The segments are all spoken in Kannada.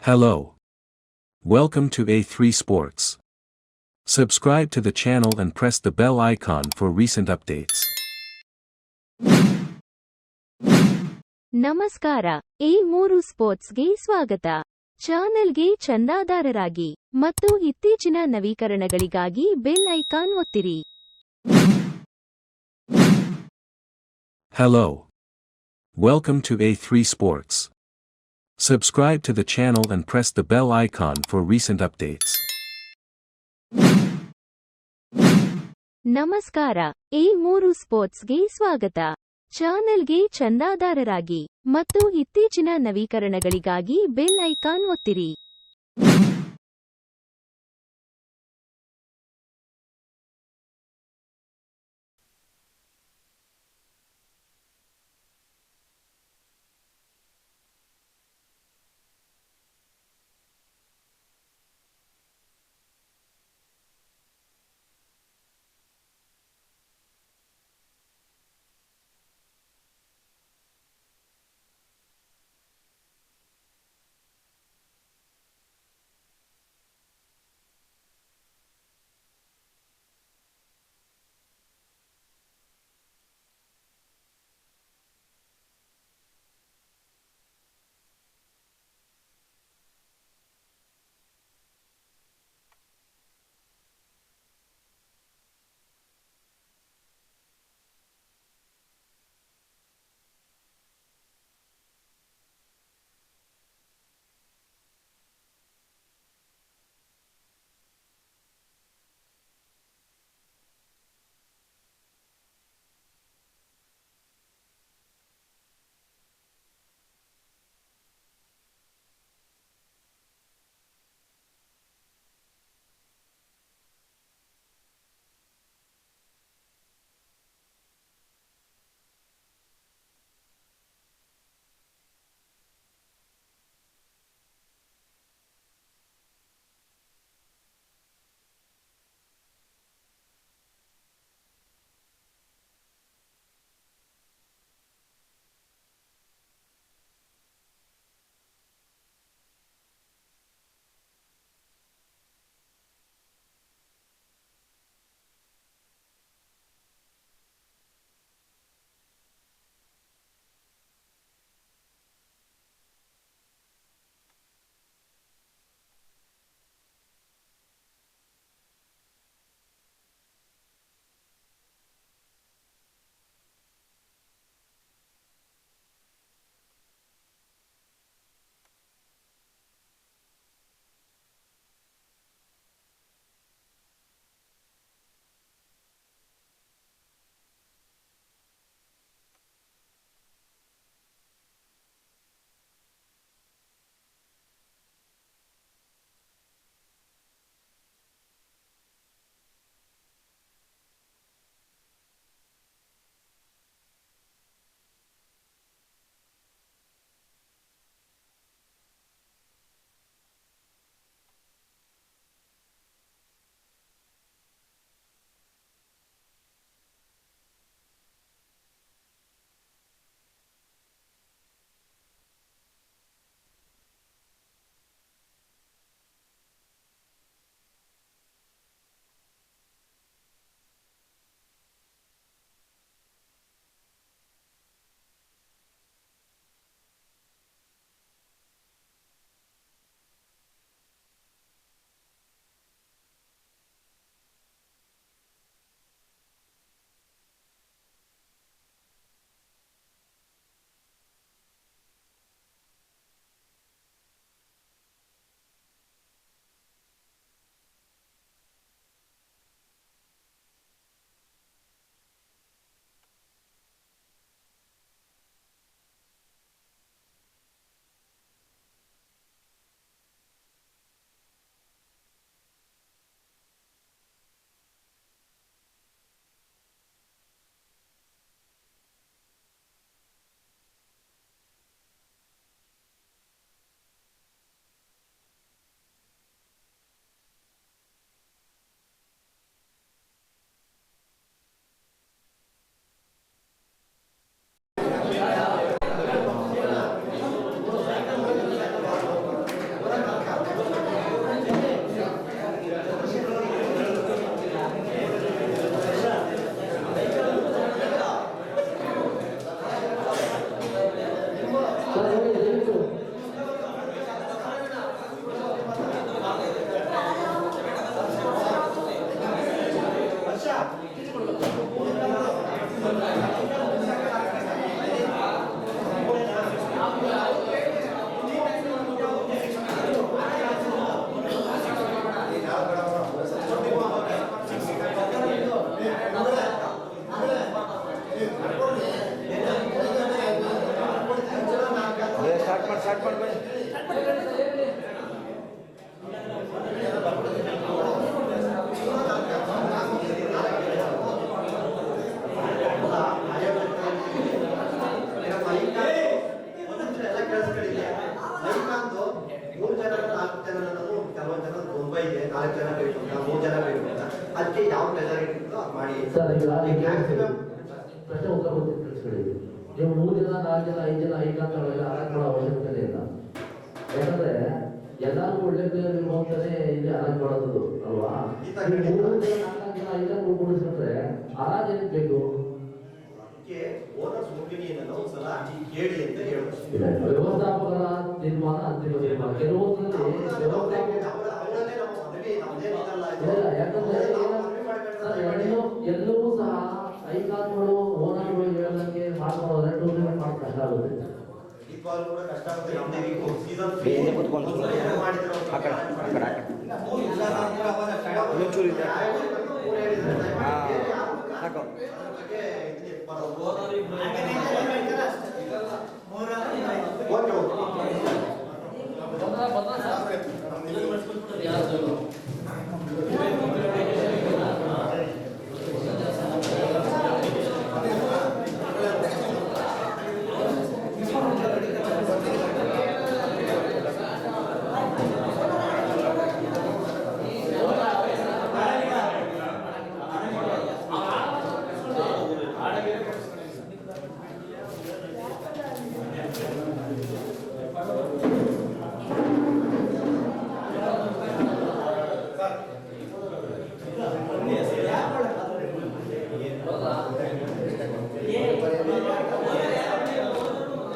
Hello. Welcome to A3 Sports. Subscribe to the channel and press the bell icon for recent updates. ನಮಸ್ಕಾರ. A3 ಸ್ಪೋರ್ಟ್ಸ್ಗೆ ಸ್ವಾಗತ. ಚಾನೆಲ್ಗೆ ಚಂದಾದಾರರಾಗಿ ಮತ್ತು ಇತ್ತೀಚಿನ ನವೀಕರಣಗಳಿಗಾಗಿ ಬೆಲ್ ಐಕಾನ್ ಒತ್ತಿರಿ. Hello. Welcome to A3 Sports. Subscribe to the channel and press the bell icon for recent updates. ನಮಸ್ಕಾರ. A3 ಸ್ಪೋರ್ಟ್ಸ್ಗೆ ಸ್ವಾಗತ. ಚಾನೆಲ್ಗೆ ಚಂದಾದಾರರಾಗಿ ಮತ್ತು ಇತ್ತೀಚಿನ ನವೀಕರಣಗಳಿಗಾಗಿ ಬೆಲ್ ಐಕಾನ್ ಒತ್ತಿರಿ. ಸ್ಟಾರ್ಟ್ ಮಾಡ್ಕೊಳ್ಳಿ. ಅದಕ್ಕೆ ಯಾವ ಮೆಜಾರಿಟಿ ಇರ್ತೋ ಅದು ಮಾಡಿ ಸರ್. ಈಗ ಪ್ರಶ್ನೆ ಉತ್ತರ ತಿಳಿಸ್ಕೊಳ್ಳಿ. ನೀವು 3 ಜನ 4 ಜನ 5 ಜನ ಐಕಾಂತಗಳೆಲ್ಲ ಅಲರ್ಟ್ ಮಾಡೋ ಅವಶ್ಯಕತೆ ಇಲ್ಲ. ಯಾಕಂದ್ರೆ ಎಲ್ಲರೂ ಒಳ್ಳೆ ಪ್ಲೇಯರ್ ಇರುವಂತಾನೆ ಇಲ್ಲಿ ಅಲರ್ಟ್ ಮಾಡೋದು ಅಲ್ವಾ? 3 ಜನ 4 ಜನ 5 ಜನ ಕೂಡಿಸ್ಕೊಂಡ್ರೆ ಅಲರ್ಟ್ ಏನಕ್ಕೆ ಬೇಕು? ಓನರ್ಸ್ ಒಪಿನಿಯನ್ ಒಂದ್ಸಲ ಕೇಳಿ ಅಂತ ಹೇಳ್ಬೋದು. ವ್ಯವಸ್ಥಾಪಕರ ತೀರ್ಮಾನ ಅಂತಿಮ ತೀರ್ಮಾನ. ಕೆಲವೊಂದ್ರಲ್ಲಿ ಯಾಕಂದ್ರೆ ಎಲ್ಲವೂ ಸಹ ಐಕಾನ್ಗಳು ಓನರ್ಗಳು ಹೇಳೋದಕ್ಕೆ ಮಾಡ್ಕೊಳ್ಳೋದ್ರೆ ಟೂರ್ನಮೆಂಟ್ ಮಾಡೋದು ಕಷ್ಟ ಆಗುತ್ತೆ. ಕಷ್ಟ ಆಗುತ್ತೆ.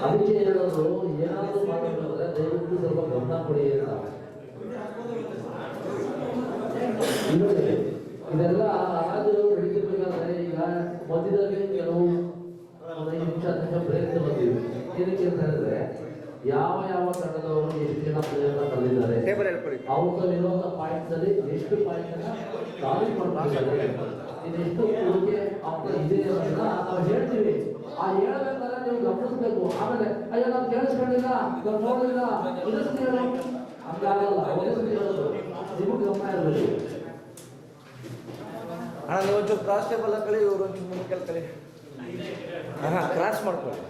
ಅದಕ್ಕೆ ಹೇಳೋದು ಏನಾದರೂ ಮಾಡಬೇಕಾದ್ರೆ ದಯವಿಟ್ಟು ಸ್ವಲ್ಪ ಗಮನ ಕೊಡಿ ಅಂತ. ಇದೆಲ್ಲ ರಾಜರು ನಡೀತಿರ್ಬೇಕಾದ್ರೆ ಈಗ ಮಧ್ಯದಲ್ಲಿ ಕೆಲವು 5 ನಿಮಿಷ ಬ್ರೇಕ್ ತಗೊಂಡಿವಿ. ಏನಕ್ಕೆ ಅಂತ ಹೇಳಿದ್ರೆ ಯಾವ ತಂಡದವರು ಎಷ್ಟು ಜನ ಪ್ಲೇಯರ್ನ ತಂದಿದ್ದಾರೆ, ಅವ್ರ ಇರುವಂತ ಪಾಯಿಂಟ್ಸ್ ಅಲ್ಲಿ ಎಷ್ಟು ಪಾಯಿಂಟ್ ಅನ್ನ ಸಾಲ್ವ್ ಮಾಡ್ಕೊಂಡಿದ್ದಾರೆ, ಇದೆಷ್ಟು ಕೊಡುಗೆ ಅವ್ರ ಇದೆ ಅಂತ ನಾವು ಹೇಳ್ತೀವಿ. ಆ ಹೇಳ್ಬೇಕಾದ್ರೆ ನೀವು ಗಮನಿಸ್ಬೇಕು. ಆಮೇಲೆ ಅಯ್ಯೋ ನಾವು ಕೇಳಿಸ್ಕೊಂಡಿಲ್ಲ, ನಾವು ನೋಡಿಲ್ಲ, ಇದಕ್ಕೆ ಹೇಳು ಹಂಗಾಗಲ್ಲ. ಹೇಳೋದು ನಿಮಗೆ ಗಮನ ಇರಬೇಕು. ಅಣ್ಣ ನೀವು ಒಂಚೂರು ಕ್ರಾಸ್ ಟೇಬಲ್ ಹಾಕೊಳ್ಳಿ, ಇವರು ಒಂಚೂರು ಮುಂದೆ ಕೇಳ್ಕೊಳ್ಳಿ. ಕ್ರಾಸ್ ಮಾಡ್ಕೊಳ್ಳಿ.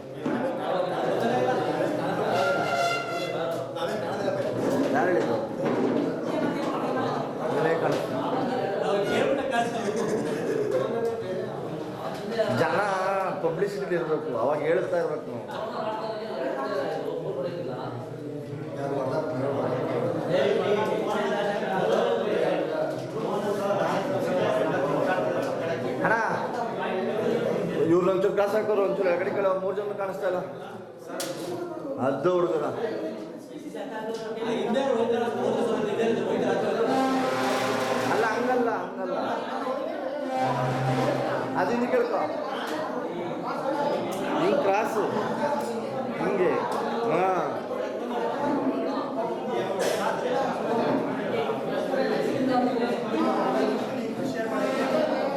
ಯಾರು ಹೇಳಿದ್ದು? ಜನ ಪಬ್ಲಿಸಿಟಿ ಇರಬೇಕು, ಅವಾಗ ಹೇಳ್ತಾ ಇರ್ಬೇಕು ನಾವು. ಅಣ್ಣ ಇವ್ರು ಒಂಚೂರು ಕ್ಲಾಸ್ ಹಾಕೋರು, ಒಂಚೂರು ಎಗಡಿ ಕಡೆ 3 ಜನ ಕಾಣಿಸ್ತಾ ಇಲ್ಲ. ಅದು ಹುಡುಗರ ಅಲ್ಲ, ಹಂಗಲ್ಲ ಅದು ಹಿಂಗೆ ಕೇಳ್ಕೊ, ಹಿಂಗೆ ಕ್ರಾಸು ಹಿಂಗೆ. ಹಾಂ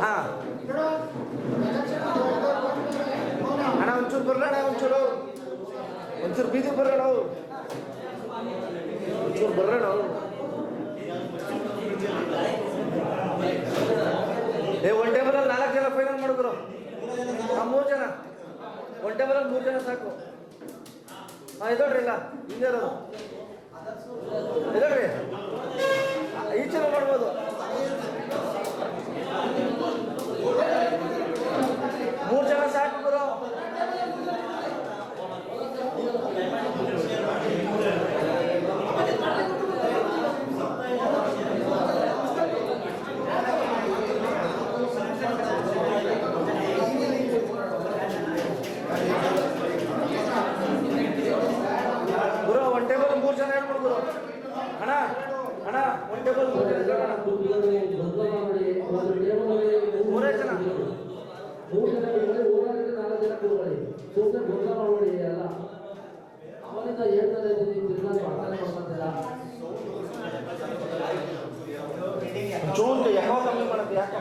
ಹಾಂ ಅಣ್ಣ ಒಂಚೂರು ಬರೋಣ, ಒಂಚೂರು ಬೀದಿ ಬರೋಣ, ಒಂಚೂರು ಬರೋಣ. ಒನ್ ಟೇಬಲಲ್ಲಿ 4 ಜನ ಫೈನಲ್ ಮಾಡಿದ್ರು. 3 ಜನ ಒನ್ ಟೇಬಲಲ್ಲಿ 3 ಜನ ಸಾಕು. ಇದೋಡ್ರಿ, ಇಲ್ಲ ಹಿಂದೆ ಇರೋದು ಇದೋಡ್ರಿ, ಈಚೆನೂ ಮಾಡ್ಬೋದು. 3 ಜನ ಸಾಕು ಗುರು. ಗುರು ಒನ್ ಟೇಬಲ್ 3 ಜನ ಹೇಳ್ಬಿಡು ಗುರು. ಅಣ್ಣ ಒನ್ ಟೇಬಲ್ 3 ಜನ ಮೂರೇ ಜನ 4 ಜನ ಕೂತ್ಕೊಳ್ಳಿ. ಸುಮ್ಮನೆ ಗೊಂದಲ ಮಾಡಬೇಡಿ. ಎಲ್ಲ ಅವರಿಂದ ಹೇಳ್ತಾರೆ ಜೂನ್ ಯಾವ ಕಮ್ಮಿ ಮಾಡುತ್ತೆ ಯಾಕೆ?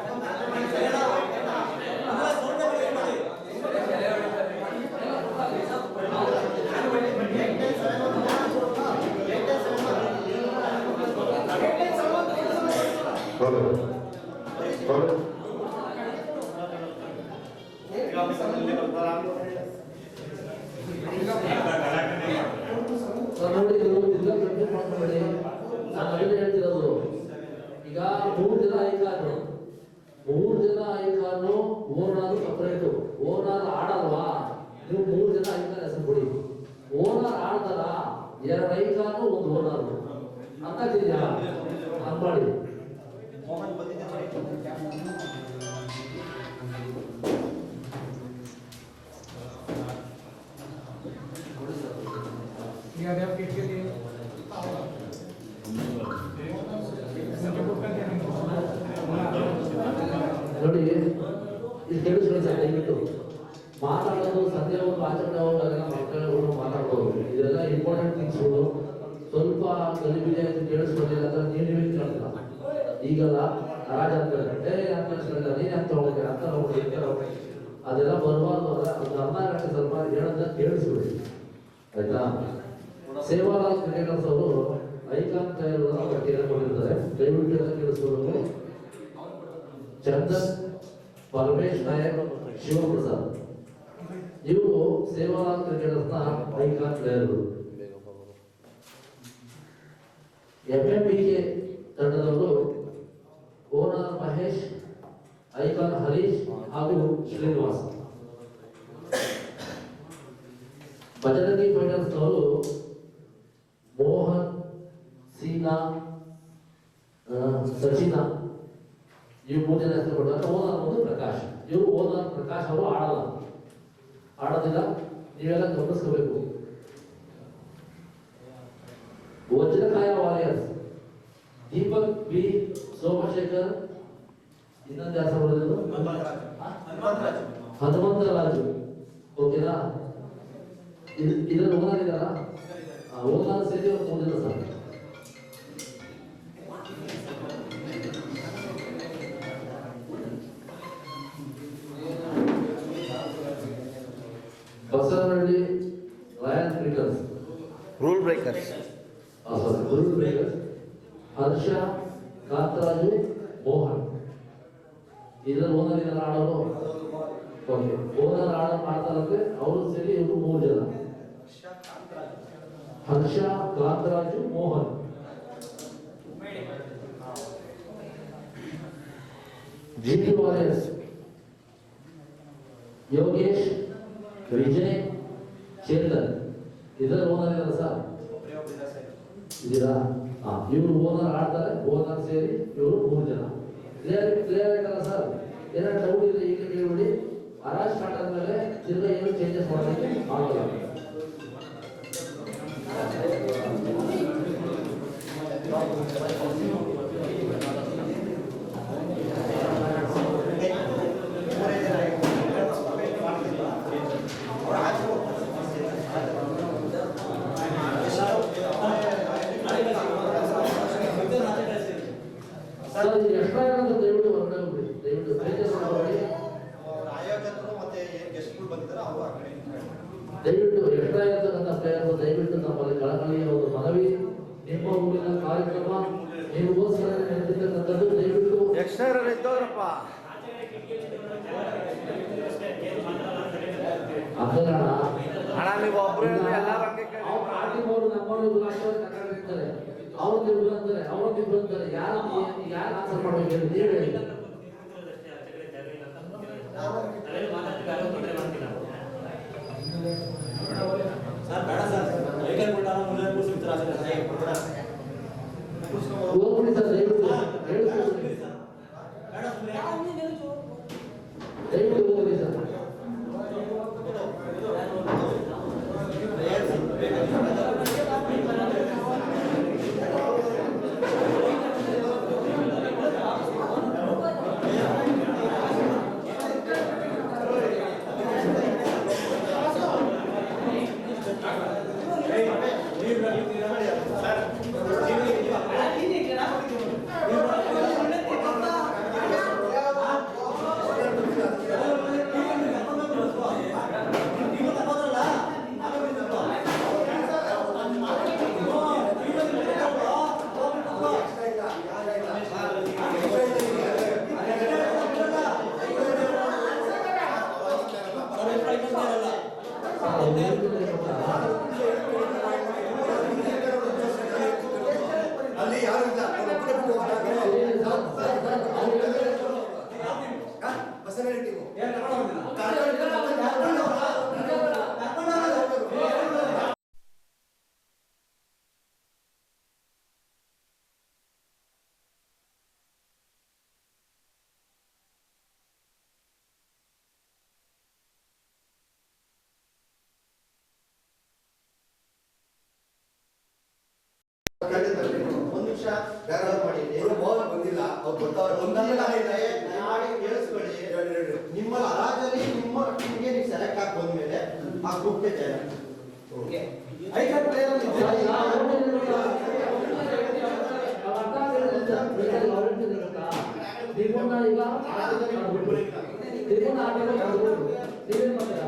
ನೋಡಿ ನೀವು ಜಿಲ್ಲಾ ಕನ್ಫ್ಯೂಸ್ ಮಾಡ್ಕೊಂಬೇಡಿ. ನಾನು ಅದನ್ನ ಹೇಳ್ತಿರೋದು, ಈಗ 3 ಜನ ಐಕಾನು, 3 ಜನ ಐಕಾನು ಓನರ್ ಸಪರೇಟು. ಓನರ್ ಆಡಲ್ವಾ, ನೀವು 3 ಜನ ಐಕಾನ್ ಹೆಸರು ಕೊಡಿ. ಓನರ್ ಆಡ್ತಾರ, 2 ಐಕಾನು 1 ಓನರ್ ಅಂತಿದ್ಯಾ ಹಂಗ್ ಮಾಡಿ. ಮೋಹನ್ ಬಂದಿದ್ದೆ ನೋಡಿ ಇದು ಕೇಳಿಸ್ಕೊಳ್ಳಿ ಸರ್, ದಯವಿಟ್ಟು ಮಾತಾಡೋದು ಸದ್ಯ ಒಂದು ಆಚರಣೆ ಹೋಗಾಗೆಲ್ಲ ಮಕ್ಕಳು ಮಾತಾಡ್ಬೋದು. ಇದೆಲ್ಲ ಇಂಪಾರ್ಟೆಂಟ್ ಥಿಂಗ್ಸ್ಗಳು. ಸ್ವಲ್ಪ ಗಲಿಬಿಲಿ ಆಯ್ತು ಕೇಳಿಸ್ಕೊಳ್ಳಿಲ್ಲ ಅಂತ ನೀವೇ ಕೇಳ್ತೀರ. ಈಗಲ್ಲ ರಾಜ ಅಂತ ಕೇಳಿಸ್ಕೊಳ್ಳಿಲ್ಲ, ನೀನು ಅಂತ ಹೋಗ್ತೀರ ಅಂತ ಹೋಗ್ತೀವಿ ಅಂತ ಹೋಗ್ತೀವಿ. ಅದೆಲ್ಲ ಬರಬಾರ್ದು. ಒಂದು ಅರ್ಧ ಗಂಟೆ ಸ್ವಲ್ಪ ಹೇಳೋದನ್ನ ಕೇಳಿಸ್ಬಿಡಿ, ಆಯ್ತಾ? ಸೇವಾಲಾಲ್ ಕ್ರಿಕೆಟರ್ಸ್ ಅವರು ಐಕಾನ್ ಪ್ಲೇಯರ್ಗಳನ್ನು ಪಟ್ಟಿಯನ್ನು ಕೊಟ್ಟಿರ್ತಾರೆ, ದಯವಿಟ್ಟು ಎಲ್ಲ ಕೇಳಿಸ್ಕೊಳ್ಳೋದು. ಚಂದನ್, ಪರಮೇಶ್ ನಾಯಕ್, ಶಿವಪ್ರಸಾದ್ ಇವರು ಸೇವಾಲಾಲ್ ಕ್ರಿಕೆಟರ್ಸ್ನ ಐಕಾನ್ ಪ್ಲೇಯರ್ಗಳು. FMBK ತಂಡದವರು ಓನರ್ ಮಹೇಶ್, ಐಕಾನ್ ಹರೀಶ್ ಹಾಗೂ ಶ್ರೀನಿವಾಸ್. ಬಜರಂಗಿ ಫೈಟರ್ಸ್ನವರು ಮೋಹನ್, ಸೀನಾ, ಸಚಿನಾ ಇವು 3 ಜನ ಹೆಸರು ಕೊಡ್ತಾರೆ. ಓನರ್ ಒಂದು ಪ್ರಕಾಶ್. ಇವರು ಓನರ್ ಪ್ರಕಾಶ್ ಅವರು ಆಡೋದಿಲ್ಲ, ನೀವೆಲ್ಲ ಗಮನಿಸ್ಕೋಬೇಕು. ವಜ್ರಕಾಯ ವಾರಿಯರ್ಸ್ ದೀಪಕ್ ಬಿ, ಸೋಮಶೇಖರ್, ಇನ್ನೊಂದು ಯಾರು ಬರೋದು ಹನುಮಂತರಾಜು. ಓಕೆನಾ? ಇದರಲ್ಲಿ ಓನರ್ ಇದಾರ, ಓನರ್ ಸೇರಿ 3 ಜನ sir. Basavanahalli royal cricketers, rule breakers. Rule breakers Harsha, Kantharaju, Mohan. ಇದರಲ್ಲಿ ಓನರ್ ಇದೆಲ್ಲ ಆಡೋರು. ಓಕೆ, ಓನರ್ ಆಡ್ತಾರಂದ್ರೆ ಅವರು ಸೇರಿ ಇವರು 3 ಜನ. ಹರ್ಷ, ಕಾಂತರಾಜು, ಮೋಹನ್. GT warriors Yogesh, Vijay, Chetan. ಇದರ ಓನರ್ ಇದಾರ ಸರ್, ಇದೀರಾ? ಇವರು ಓನರ್ ಆಡ್ತಾರೆ, ಓನರ್ ಸೇರಿ ಇವರು 3 ಜನ. ಕ್ಲಿಯರ್ ಆಯ್ತಲ್ಲ ಸರ್? ಏನಾದ್ರು ಡೌಟ್ ಇದೆ ಈಗ ಕೇಳ್ಬಿಡಿ. ಹರಾಜ್ ಸ್ಟಾರ್ಟ್ ಆದ್ಮೇಲೆ ತಿರ್ಗಾ ಏನು ಚೇಂಜಸ್ ಮಾಡೋದಕ್ಕೆ ಆಗೋಲ್ಲ. ಸರ್ ಇದು ಎಕ್ಸ್ಟ್ರಾ ಏನಾದ್ರು ದಯವಿಟ್ಟು ಹೊರಗಡೆ ಹೋಗ್ಬಿಡಿ, ದಯವಿಟ್ಟು ಚೇಂಜಸ್ ಮಾಡಿ. ಆಯೋಜಕರು ಮತ್ತೆ ಏನ್ ಗೆಸ್ಟ್ಗಳು ಬಂದಿದ್ದಾರೆ ಅವರು ಆ ಕಡೆ ದಯವಿಟ್ಟು ಎಕ್ಸ್ಟ್ರಾ ಇರತಕ್ಕಂಥ ಪ್ಲೇಯರ್ಗಳು ದಯವಿಟ್ಟು ನಮ್ಮಲ್ಲಿ ಕಳಕಳಿಯ ಒಂದು ಮನವಿ. ನಿಮ್ಮ ಊರಿನ ಕಾರ್ಯಕ್ರಮ ನಿಮಗೋಸ್ಕರ ನಡೆದಿರ್ತಕ್ಕಂಥದ್ದು. ದಯವಿಟ್ಟು ಎಕ್ಸ್ಟ್ರಾ ಇರೋರು ಇದ್ದವ್ರಪ್ಪ. ಅದನ್ನ ಅಣ್ಣ ನೀವು ಒಬ್ರು ಎಲ್ಲಾರು ಹಂಗೆ ಕೇಳಿ. ಅವರು ನಮ್ಮವರು ಕರ್ನಾಟಕ ಅವ್ರು ಇಬ್ರು ಅಂತಾರೆ, ಅವ್ರು ಇಬ್ರು ಅಂತಾರೆ. ಯಾರು ಆನ್ಸರ್ ಮಾಡ್ಬೇಕು ಹೇಳಿ, ನೀವು ಹೇಳಿ. ಹೋಗ್ಬಿಡಿ ಸರ್, ದಯವಿಟ್ಟು ಹೇಳಿಸ್ಕೊಡ್ತೀನಿ. ದಯವಿಟ್ಟು ಹೋಗ್ಬಿಡಿ ಸರ್. ಯಾರಾದ್ರು ಮಾಡಿ ಇವ್ರು ಮೋಹನ್ ಬಂದಿಲ್ಲ ಅವ್ರು ಬರ್ತಾವ್ರೆ ಒಂದಲ್ಲ ಇದೆ ಮಾಡಿ ಕೇಳಿಸ್ಕೊಳ್ಳಿ. ನಿಮ್ಮ ರಾಜ್ಯದಲ್ಲಿ ನಿಮ್ಮ ಟೀಮ್ಗೆ ನೀವು ಸೆಲೆಕ್ಟ್ ಆಗಿ ಬಂದ್ಮೇಲೆ ಆ ಗ್ರೂಪ್ಗೆ ಜಾಯ್ನ್ ಐದು ಪ್ಲೇಯರ್ ನಿಮ್ಮನ್ನ ಈಗ ನಿಮ್ಮನ್ನ ಆಟಗಳು ನೀವೇನ್ ಮಾಡ್ತೀರಾ?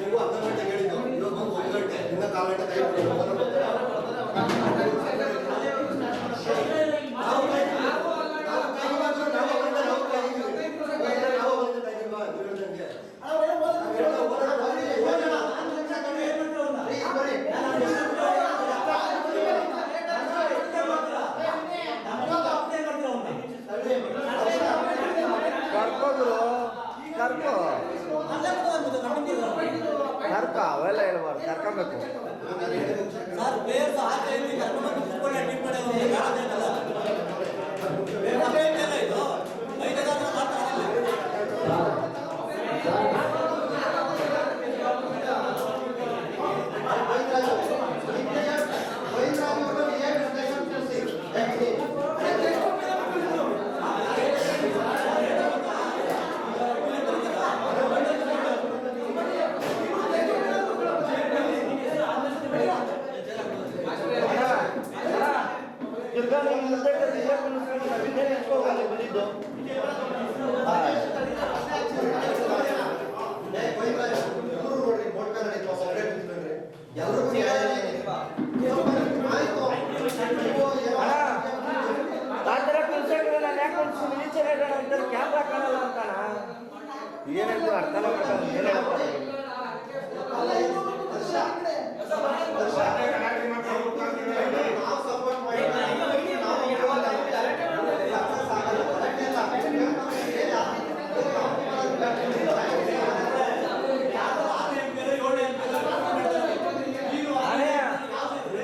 ನೀವು 10 ಗಂಟೆಗೆ ಹೇಳಿದ್ದು ಇನ್ನೊಂದು 1 ಗಂಟೆ ಇನ್ನ 4 ಗಂಟೆ ಟೈಮ್ ಕರ್ಕ ಅವೆಲ್ಲ ಹೇಳ್ಬಾರ್ದು, ಕರ್ಕೊಬೇಕು. ತಿರ್ಗಾ ನೀವು ಮುಂದೆ ಬಂದಿದ್ದು ಕ್ಯಾಮ್ರಾ ಕಾಣಲ್ಲ ಅಂತಾನ ಏನಾಯ್ತು ಅರ್ಥನ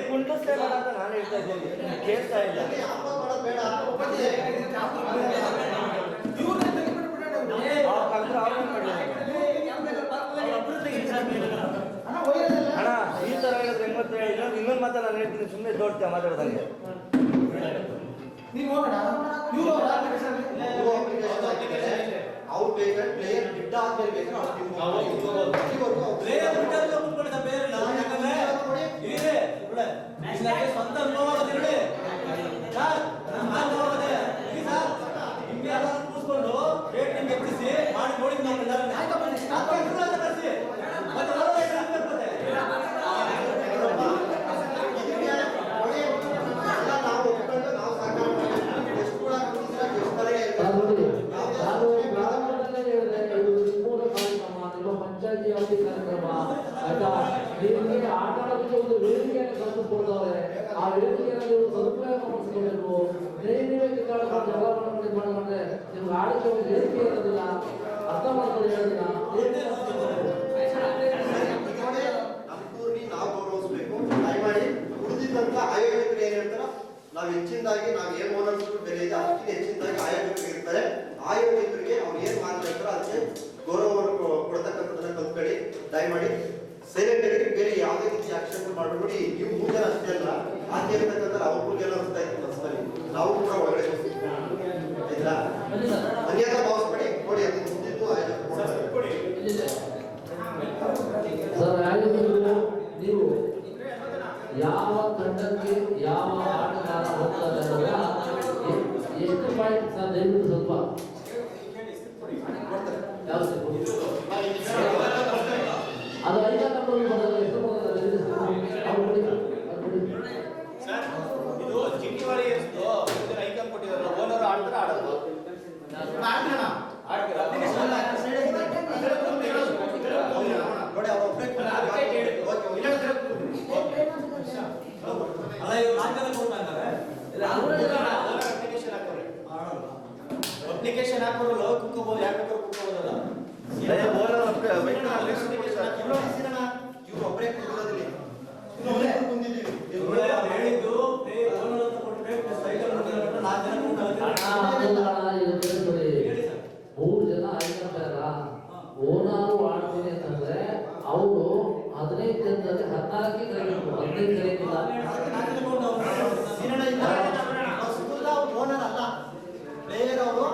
ಕುಂಟಿಸ್ತೇ ಬೇಡ ಅಂತ ನಾನು ಹೇಳ್ತಾ ಇದ್ದೀನಿ, ಕೇಳ್ತಾ ಇಲ್ಲ. ಅಣ್ಣ ಈ ತರ ಹೇಳಿದ್ರೆ ಮತ್ತೆ ಇನ್ನೊಂದು ಮಾತ್ರ ನಾನು ಹೇಳ್ತೀನಿ, ಸುಮ್ಮನೆ ದೊಡ್ಡ ಮಾತಾಡೋದಂಗೆ. ಅವ್ರು ಬೇಕಾದ್ರೆ ಪ್ಲೇಯರ್ ಬಿಟ್ಟ ಆದ್ಮೇಲೆ ಸ್ವಂತ ಅನುಭವ ಕೂತ್ಕೊಂಡು ರೇಟ್ ಹೆಚ್ಚಿಸಿ ಮಾಡಿ ನೋಡಿ ಪಂಚಾಯತಿ ಅವಧಿ ಕಾರ್ಯಕ್ರಮ ಆಯ್ತಾ, ನಿಮಗೆ ಆಟ ಆಡೋದಕ್ಕೆ ಒಂದು ವೇದಿಕೆಯನ್ನು ಕಲ್ಪಿಸ್ಕೊಡ್ತಾವ್ರೆ. ಆ ವೇದಿಕೆಯನ್ನು ನೀವು ಸದುಪಯೋಗ ಪಡಿಸ್ಕೋಬೇಕು. ನೀವೇ ಕಿತ್ತಾಡ್ಕೊಂಡು ಜಗಳ ಮಾಡಿದ್ರೆ ನಿಮ್ಗೆ ಆಡಕ್ಕೆ ಒಂದು ವೇದಿಕೆ ಇರೋದಿಲ್ಲ. ಅರ್ಥ ಮಾಡ್ಕೊಂಡು ಹೇಳೋದಿಲ್ಲ. ನಾವು ಗೌರವಿಸಬೇಕು. ದಯಮಾಡಿ ಉಳಿದಿದ್ದಂತ ಆಯೋಜಕರು ಏನ್ ಹೇಳ್ತಾರೋ ನಾವು ಹೆಚ್ಚಿನದಾಗಿ ನಾವು ಏನ್ ಓನರ್ಸ್ ಬೆಲೆ ಇದೆ ಅದಕ್ಕೆ ಹೆಚ್ಚಿನದಾಗಿ ಆಯೋಜಕರು ಇರ್ತಾರೆ. ಆಯೋಜಕರಿಗೆ ಅವ್ರು ಏನ್ ಮಾತಾಡ್ತಾರೋ ಅದಕ್ಕೆ ಗೌರವವನ್ನು ಕೊಡ್ತಕ್ಕಂಥದ್ದನ್ನ ಕಲ್ತ್ಕೊಳ್ಳಿ. ದಯಮಾಡಿ ಸೈಲೆಂಟ್ ಆಗಿ ಬೇರೆ ಯಾವುದೇ ರೀತಿ ಆಕ್ಷೇಪ ಮಾಡಬೇಡಿ. ನೀವು 3 ಜನ ಅಷ್ಟೇ ಅಲ್ಲ, ಆಚೆ ಇರ್ತಕ್ಕಂಥ ಅವ್ರಿಗೆಲ್ಲ ಅನಿಸ್ತಾ ಇತ್ತು ಬಸ್ನಲ್ಲಿ ನಾವು ಕೂಡ ಒಳಗಡೆ ಆಯ್ತಾ, ಅನ್ಯತಾ ಭಾವಿಸ್ಬೇಡಿ. ನೋಡಿ ಅದು ಮುಂದಿದ್ದು ಆಯೋಜಕರು ಸರ್, ಆಯೋಜಕರು ನೀವು ಯಾವ ತಂಡಕ್ಕೆ ಯಾವ ಆಟಗಾರ ಹೋಗ್ತಾರೆ ಎಷ್ಟು ಪಾಯಿಂಟ್ ಸರ್ ದಯವಿಟ್ಟು ಸ್ವಲ್ಪ ಅದು 5 ನಂಬರ್ ಬರೋದು ಎಷ್ಟು ಇದು ಚಿಂಟಿವಾಡಿ ಎಷ್ಟು ಐಟಮ್ ಕೊಟ್ಟಿದ್ದಾರೆ. ಓನರ್ ಆಡ್ತಾರೆ ಆಡೋದು ನೋಡಿ ಅವ್ರು ಅಲ್ಲ ಇವ್ರು ನಾಲ್ಕರ ಕೊಡ್ತಾರೆ ಅಪ್ಲಿಕೇಶನ್ ಹಾಕೋರು ಲವ್ ಕುಕ್ಕೋಬಹುದು ಯಾರು ಬೇಕಾದ್ರೂ ಕುಕ್ಕೋಬೋದಲ್ಲ ಇವ್ರು ಒಬ್ಬರೇ ಕುಂದಿರೋದಿಲ್ಲ ಹೇಳಿದ್ದು ಓನರ್ ಅಂತ ಕೊಟ್ಟರೆ ಸೈಕಲ್ 4 ಜನ ಮೂರು ಜನ ಐದಲ್ಲ ಓನಾರು ಆಡ್ತೀನಿ ಅಂತಂದ್ರೆ ಅವರು 15 ಜನದಲ್ಲಿ 14 ಕರೀಬೇಕು 15 ಕರೀತಿಲ್ಲ ಓನರ್ ಅಲ್ಲ ಪ್ಲೇಯರ್ ಅವರು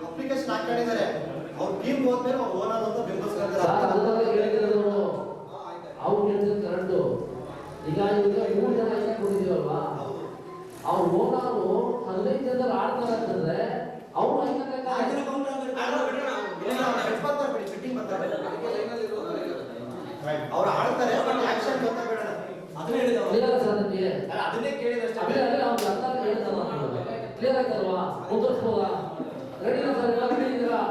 ಅಪ್ಲಿಕೇಶನ್ ಹಾಕೊಂಡಿದ್ದಾರೆ ಅವ್ರು ಟೀಮ್ ಹೋದ್ಮೇಲೆ ಅವ್ರು ಓನರ್ ಅಂತ ಬೆಂಬಲಿಸ್ತಾರೆ ಹೇಳಿದ್ರು ಅವ್ರು ಹೇಳಿದ್ರು ಕರೆಕ್ಟು ಈಗ ಇವಾಗ 3 ಜನ ಐದು ಕೊಟ್ಟಿದೀವಲ್ವಾ ಅವ್ರು ಓನಾರು 15 ಜನದಲ್ಲಿ ಆಡ್ತಾರೆ ಅಂತಂದ್ರೆ ಅವ್ರು ಅವ್ರು ಆಡ್ತಾರೆ ಆಕ್ಷನ್ ಗೊತ್ತಾಗಬೇಡ ಅದನ್ನೇ ಕೇಳಿದಷ್ಟೇ ಕ್ಲಿಯರ್ ಆಯ್ತಲ್ವಾ ಮುಂದುವರ್ಸ್ಬೋದಾ ರೆಡಿ ಸರ್ ಎಲ್ಲ ರೆಡಿ ಇದ್ದೀರಾ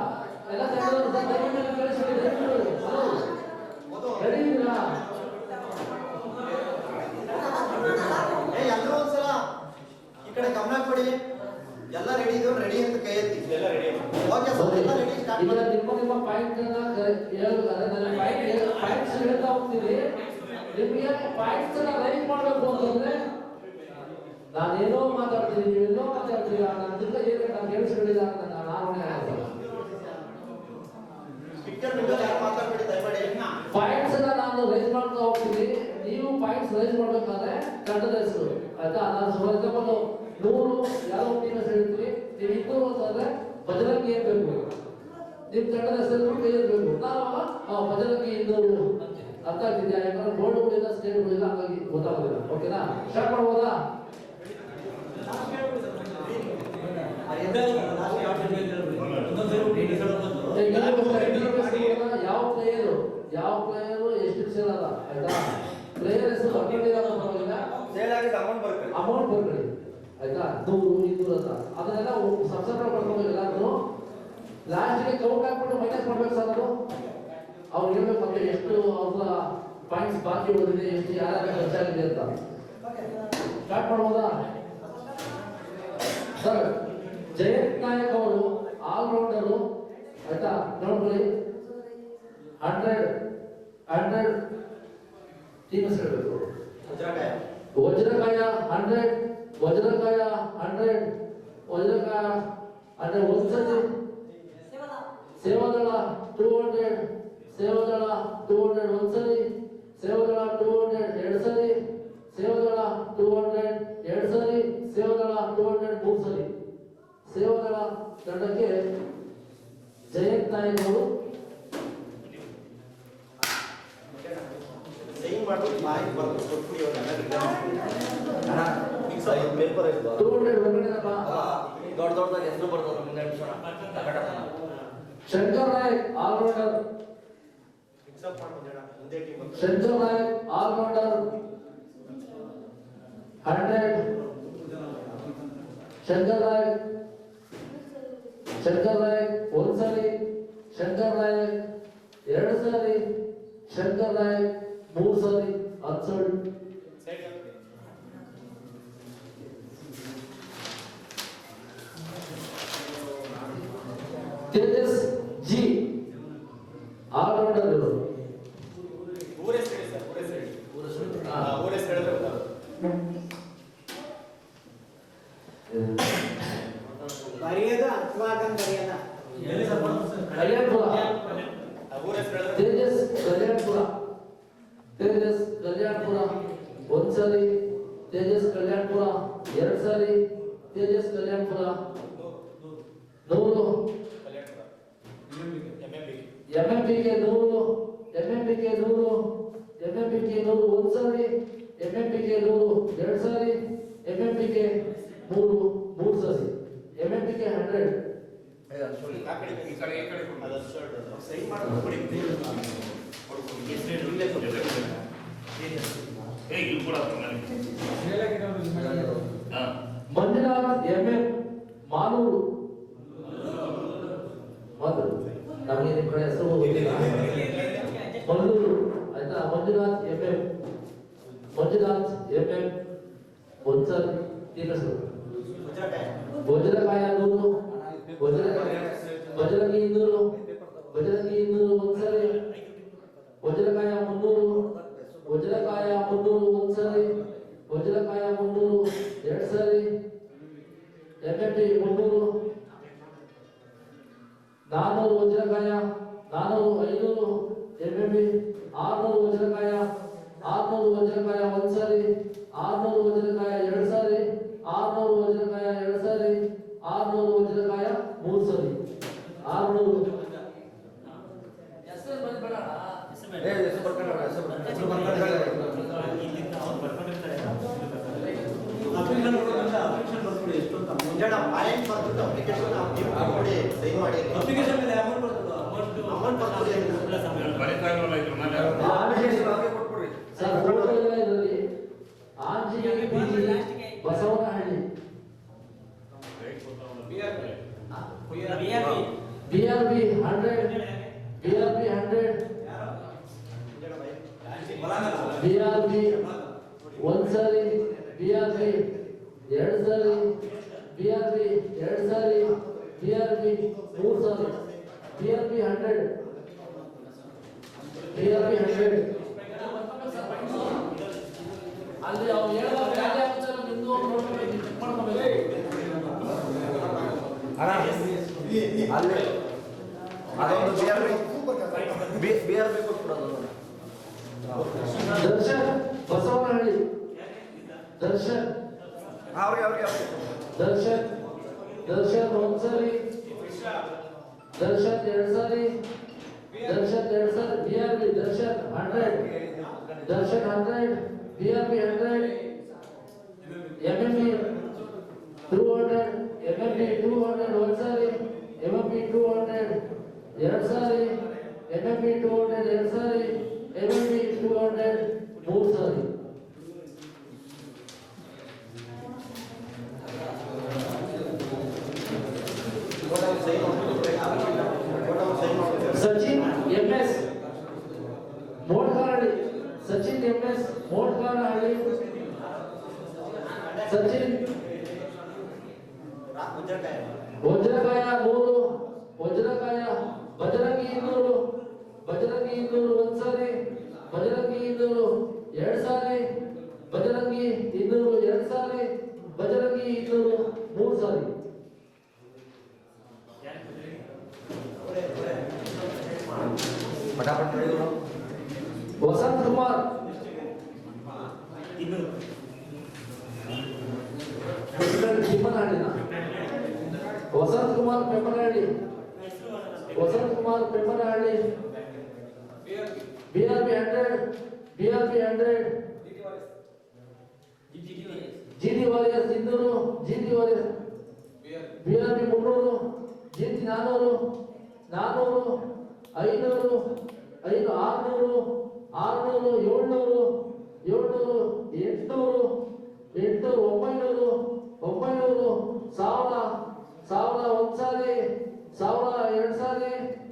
ಎಲ್ಲ ರೆಡಿ ಇದ್ದೀರಾ ಎಲ್ಲರೂ ಒಂದ್ಸಲ ಈ ಕಡೆ ಗಮನ ಕೊಡಿ ಎಲ್ಲ ರೆಡಿ ಇದ್ರು ರೆಡಿ ಅಂತ ಕೈ ಎತ್ತಿ ಎಲ್ಲ ರೆಡಿ ಓಕೆ ಸರ್ ಎಲ್ಲ ರೆಡಿ ಸ್ಟಾರ್ಟ್ ಈಗ ನಿಮ್ಮ ಪಾಯಿಂಟ್ ಪಾಯಿಂಟ್ಸ್ ಹೇಳ್ತಾ ಹೋಗ್ತೀವಿ ನಿಮಗೆ ಪಾಯಿಂಟ್ಸ್ ರೈಸ್ ಮಾಡಬೇಕು ಅಂತಂದ್ರೆ ನಾನೇನೋ ಮಾತಾಡ್ತೀನಿ ನೀವೇನೋ ಮಾತಾಡ್ತೀವಿ ನನ್ನ ಜೊತೆ ಏನು ನಾನು ಕೇಳಿಸ್ಕೊಂಡಿಲ್ಲ ಅಂತ ನಾನು ಸ್ಪೀಕರ್ ಮೇಲೆ ಯಾರು ಮಾತಾಡ್ಬೇಡಿ ದಯಮಾಡಿ ಪಾಯಿಂಟ್ಸ್ ನಾನು ರೈಸ್ ಮಾಡ್ತಾ ಹೋಗ್ತೀನಿ ನೀವು ಪಾಯಿಂಟ್ಸ್ ರೈಸ್ ಮಾಡ್ಬೇಕಾದ್ರೆ ತಂಡದ ಹೆಸರು ಆಯ್ತಾ ನಾನು ಫಾರ್ ಎಕ್ಸಾಂಪಲ್ 100 ಯಾವ ಟೀಮ್ ಹೆಸರು ಹೇಳ್ತೀವಿ ನೀವು 200 ಅಂತಂದ್ರೆ ಬಜರಂಗಿ ಬೇಕು ನಿಮ್ಮ ತಂಡದ ಹೆಸರು ಕೈ ಇರಬೇಕು ನಾವು ಬಜರಂಗಿ 200 ಅರ್ಥ ಆಗ್ತಿದ್ಯಾ ಯಾಕಂದ್ರೆ ಬೋರ್ಡ್ಗಳಿಲ್ಲ ಸ್ಟೇಟ್ಗಳಿಲ್ಲ ಹಾಗಾಗಿ ಗೊತ್ತಾಗೋದಿಲ್ಲ ಓಕೆನಾ ಸ್ಟಾರ್ಟ್ ಮಾಡ್ಬೋದಾ ಯಾವ ಪ್ಲೇಯರು ಎಷ್ಟು ಸೇಲ್ ಅದ ಆಯ್ತಾ ಪ್ಲೇಯರ್ ಹೆಸರು ಅಮೌಂಟ್ ಬರ್ಕೊಳ್ಳಿ ಆಯ್ತಾ 100 200 ಅಂತ ಅದನ್ನೆಲ್ಲ ಸಬ್ಸ್ಕ್ರೈಬ್ ಮಾಡ್ಕೊಂಡು ಎಲ್ಲಾದ್ರೂ ಲಾಸ್ಟ್ಗೆ ಕೌಂಟ್ ಹಾಕ್ಬಿಟ್ಟು ಮೈನಸ್ ಮಾಡ್ಬೇಕು ಸರ್ ಅದು ಅವ್ರು ಹೇಳ್ಬೇಕು ಮತ್ತೆ ಎಷ್ಟು ಅವ್ರ ಪಾಯಿಂಟ್ಸ್ ಬಾಕಿ ಉಳಿದಿದೆ ಎಷ್ಟು ಯಾರು ಖರ್ಚಾಗಿದೆ ಅಂತ ಸ್ಟಾರ್ಟ್ ಮಾಡ್ಬೋದಾ ಸರ್ ಜಯಂತ್ ನಾಯಕ್ ಅವರು ಆಲ್ರೌಂಡರು ಆಯ್ತಾ ನೋಡ್ಕೊಳ್ಳಿ 100 ಟೀಮ್ ಹೆಸರು ಹೇಳಬೇಕು ವಜ್ರಕಾಯ 100 ವಜ್ರಕಾಯ 100 ವಜ್ರಕಾಯ ಅಂದ್ರೆ ಒಂದ್ಸತಿ ಸೇವಾದಳ 200 ಸೇವಾದಳ 200 ಒಂದ್ಸಲಿ ಸೇವಾದಳ 200 ಎರಡು ಸಲಿ ಸೇವಾದಳ 200 ಎರಡು ಸಲಿ ಸೇವಾದಳ 200 ಮೂರು ಸಲಿ ಸೇವಾದಳ ತಂಡಕ್ಕೆ ಜಯಂತ್ ನಾಯಕ್ ಅವರು ಸೈನ್ ಮಾಡ್ಬಿಟ್ಟು ಮಾಹಿತಿ ಬರ್ದು ಕೊಟ್ಬಿಡಿ ಅಣ್ಣ ಮಿಕ್ಸ್ ಆಗಿ ಪೇಪರ್ ಇಲ್ವಾ 200 ಹೊರಗಡೆನಪ್ಪ ದೊಡ್ಡ ದೊಡ್ಡದಾಗಿ ಹೆಸರು ಬರ್ತಾರೆ ಮುಂದೆ ಶಂಕರ್ ನಾಯಕ್ ಆಲ್ರೌಂಡರ್ ಮಿಕ್ಸಪ್ ಮಾಡ್ಬೋದಣ್ಣ ಮುಂದೆ ಟೀಮ್ ಶಂಕರ್ ನಾಯಕ್ ಆಲ್ರೌಂಡರ್ 100 ಶಂಕರ್ ನಾಯಕ್ ಒಂದ್ಸಲಿ ಶಂಕರ್ ನಾಯಕ್ ಎರಡು ಸಲಿ ಶಂಕರ್ ನಾಯಕ್ ಮೂರು ಸಲಿ 10 ತೇಜಸ್ ಜಿ ಆಲ್ರೌಂಡರ್ ಇವರು ಊರೇ ಸರಿ ಸರ್ ಊರೇ ಸರಿ ಊರೇ ಸರಿ ಬರೆಯೋದು ಅರ್ಥವಾಗಂಗೆ ಬರೆಯೋಣ ಕಲ್ಯಾಣಪುರ ಊರೇ ಸರಿ ತೇಜಸ್ ಕಲ್ಯಾಣಪುರ ಒಂದ್ಸಲಿ ತೇಜಸ್ ಕಲ್ಯಾಣಪುರ ಎರಡು ಸಲಿ ತೇಜಸ್ ಕಲ್ಯಾಣಪುರ 100 ಎಂಎಂಪಿಕೆ 100 ಒಂದ್ಸಲಿ ಎಂಎಂಪಿಕೆ 100 ಎರಡು ಸಲಿ ಎಂಎಂಪಿಕೆ 3 ಸಲಿ ಎಂಎಂಪಿಕೆ 100 ಸೈನ್ ಮಾಡ್ಬಿಡಿ ಮಂಜುನಾಥ್ ಎಂಎಂ ಮಾಲೂರು ಮೊದಲು ನಮಗೆ ನಿಮ್ಮ ಕಡೆ ಹೆಸರು ಗೊತ್ತಿಲ್ಲ ಮಂಗಳೂರು ಆಯ್ತಾ ಮಂಜುನಾಥ್ ಎಂಎಂ ಒಂದ್ಸರಿ ತೀರಿಸು. ವಜ್ರಕಾಯ 100, ಬಜರಂಗಿ 200, ಒಂದ್ಸರಿ. ವಜ್ರಕಾಯ 300, ಒಂದ್ಸರಿ. ವಜ್ರಕಾಯ 300 2 ಸರಿ. MMP 300, 400 ವಜ್ರಕಾಯ, 500 MMP, 600 ವಜ್ರಕಾಯ, 1 ಸರಿ. 600 ವಜ್ರಕಾಯ 2 ಸರಿ. 600 ವಜ್ರಕಾಯ 2 ಸರಿ. 600 ವಜ್ರಕಾಯ 3 ಸರಿ. 600 ಹೆಸರು ಬಂದ್ಬೇಡ. ಮುಂಜಾನೆ ಪಾಯಿಂಟ್ ಬರ್ಬಿಟ್ಟು ಅಪ್ಲಿಕೇಶನ್ ಕೊಡಿ, ಸೈನ್ ಮಾಡಿ. ಅಪ್ಲಿಕೇಶನ್ ಮೇಲೆ ಅಮೌಂಟ್ ಬರ್ತದೆ. ಸರ್ ಫೋಟೋ ಎಲ್ಲ ಇದರಲ್ಲಿ Anjaneya PG Basavanahalli BRB 100, BRB 1 ಸರಿ. BRB 2 ಸರಿ. BRB 2 ಸರಿ. BRB 3 ಸರಿ. BRB 100, ಅಲ್ಲಿ ಅವ್ರು ಹೇಳೋ ವ್ಯಾಲ್ಯೂ ಆಗುತ್ತೆ ನಿಮ್ದು ನೋಡ್ಬೇಕು, ಚೆಕ್ ಮಾಡ್ಕೋಬೇಕು. BRB ಕೊಟ್ಬಿಡೋದು. ದರ್ಶನ್ ಬಸವನಹಳ್ಳಿ, ದರ್ಶನ್ 1 ಸರಿ. ದರ್ಶನ್ 2 ಸರಿ. BRB Darshan 100, BRB 100. MMP 200, MMP 200 1 ಸರಿ. MMP 200 2 ಸರಿ. MMP 200 2 ಸರಿ. MMP 200 3 ಸರಿ. Sachin MS ಮೋಡ್ಕಾನಹಳ್ಳಿ, Sachin MS ಮೋಡ್ಕಾನಹಳ್ಳಿ. ಸಚಿನ್ ವಜ್ರಕಾಯ 3, ಬಜರಂಗಿ 200, 1 ಸರಿ. ಬಜರಂಗಿ 200 2 ಸಾರಿ. ಬಜರಂಗಿ 200 2 ಸಾರಿ. ಬಜರಂಗಿ 200 3 ಸಾರಿ. ವಸಂತ್ ಕುಮಾರ್ ಪೆಮ್ಮನಹಳ್ಳಿನ Vasanth Kumar Pemmanahalli. BRB 100, GT warriors 200, GT warriors. BRB 300, GT 400, 500, 600, 700, 800, 900, 1000, 1 ಸಾರಿ.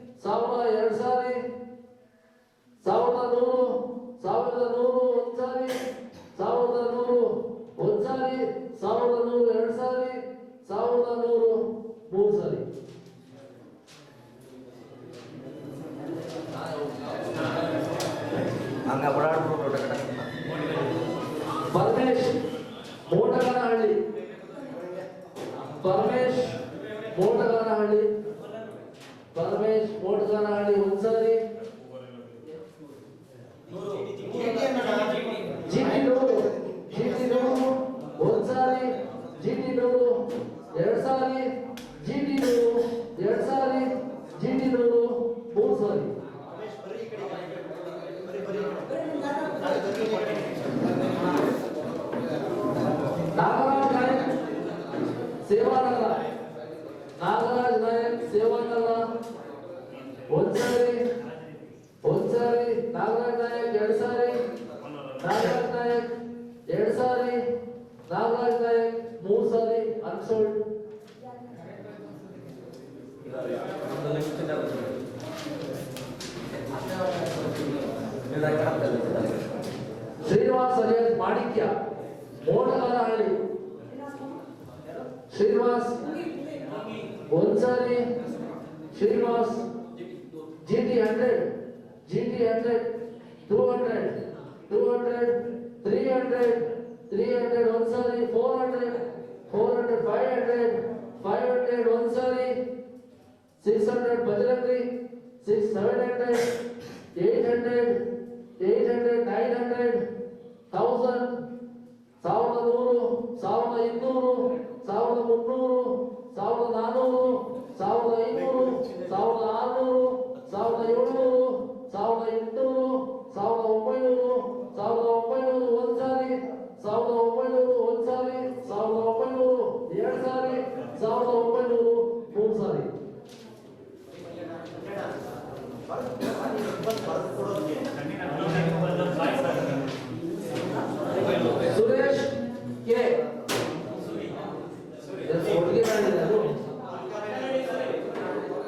1000 2 ಸಾರಿ. 1000 2 ಸಾರಿ. 1100, 1 ಸಾರಿ. 1100 1 ಸಾರಿ. 1100 2 ಸಾರಿ. 1100 3 ಸಾರಿ. ಪರಮೇಶ್ ಮೋಟಗಾನಹಳ್ಳಿ, 1 ಸಾರಿ. GT 100, 1 ಸಾರಿ. GT 2 ಸಾರಿ. GT 2 ಸಾರಿ. GT 3 ಸಾರಿ. ನಾಗರಾಜ್ ನಾಯಕ್ ಸೇವಾನಲ್ಲ, 1 ಸಾರಿ. ನಾಗರಾಜ್ ನಾಯಕ್ 2 ಸಾರಿ. ನಾಗರಾಜ್ ನಾಯಕ್ 2 ಸಾರಿ. ನಾಗರಾಜ್ ನಾಯಕ್ 3 ಸಾರಿ. ಅನ್ಸೋಲ್ಡ್. ಶ್ರೀನಿವಾಸ್ ಅಲಿಯಾಸ್ ಮಾಣಿಕ್ಯ, ಮೋಟಗಾನಹಳ್ಳಿ, ಶ್ರೀನಿವಾಸ್ ಒಂದ್ಸಾರಿ ಶ್ರೀನಿವಾಸ್ GT 100 200 300 ಒಂದ್ಸಾರಿ 400 500 ಒಂದ್ಸಾರಿ 600 ಬಜರಂಗಿ 700 800 900 1000 1100 1200 1300 1400 1500 1600 1700 1800 1900 ಒಂದ್ಸಾರಿ 1900 ಒಂದ್ಸಾರಿ 1900 ಎರಡು ಸಾರಿ 1900 ಮೂರು ಸಾರಿ. ಸುರೇಶ್ ಕೆ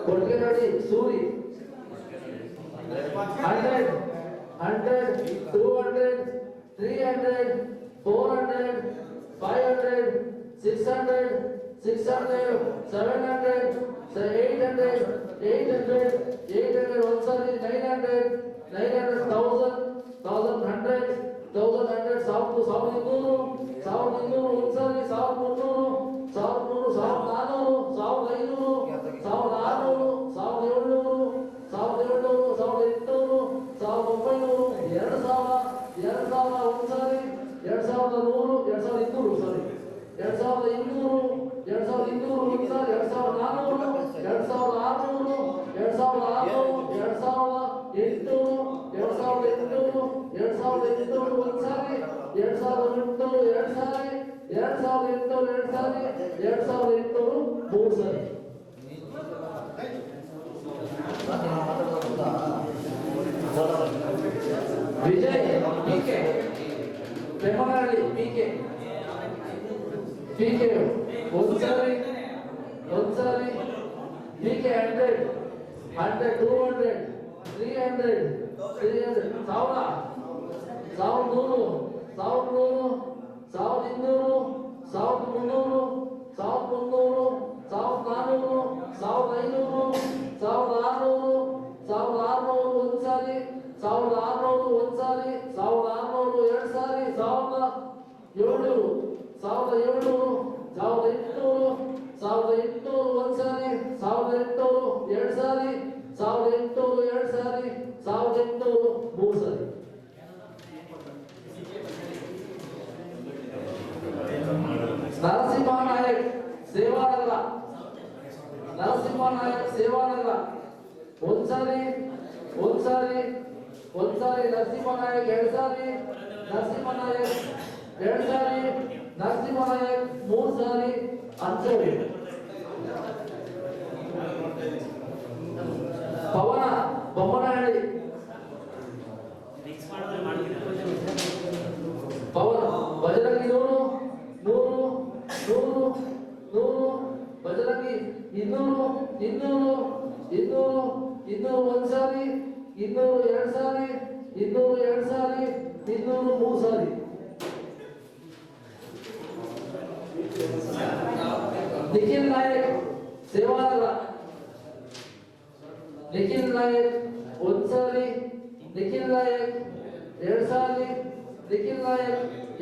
ಕೊಟ್ಟಿಗೆ ನೋಡಿ ಸೂರಿ 100 200 300 400 500 600 700 800 ಒಂದ್ಸಾರಿ 900 1000 1100 1200 1200 ಒಂದ್ಸಾರಿ 1300 1400 1500 1600 1700 2000 ಒಂದ್ಸಾರಿ 2100 2200 ಸಾರಿ 2200 ಒಂದ್ಸಾರಿ 2400 2600 2800 ಒಂದ್ಸಾರಿ 2800 ಎರಡು ಸಾರಿ 2800 ಮೂರು ಸಾರಿ. ವಿಜಯ್ PK ಬೆಮ್ಮನಹಳ್ಳಿ PK ಒಂದ್ಸಾರಿ PK 100 200 300 1100 1200 1300 1400 1500 1600 ಒಂದ್ಸಾರಿ 1600 ಒಂದ್ಸಾರಿ 1600 ಎರಡು ಸಾರಿ 1700 1800 ಒಂದ್ಸಾರಿ 1800 ಎರಡು ಸಾರಿ 1800 ಮೂರು ಸಾರಿ. ನರಸಿಂಹ ನಾಯಕ್ ಸೇವಾನಗರ ಒಂದ್ಸಾರಿ ನರಸಿಂಹ ನಾಯಕ್ ಎರಡು ಸಾರಿ ನರಸಿಂಹ ನಾಯಕ್ ಮೂರು ಸಾರಿ ಅಂಚೋಳಿ. ಪವನ ಬೊಮ್ಮನಹಳ್ಳಿ ಬಜರಂಗಿ 100 ಬಜರಂಗಿ 200 ಒಂದ್ಸಾರಿ 200 ಎರಡು ಸಾರಿ 200 ಮೂರು ಸಾರಿ. ನಿಖಿಲ್ ನಾಯಕ್ ಸೇವಾನಗರ ಒಂದ್ಸಾರಿ ನಿಖಿಲ್ ನಾಯಕ್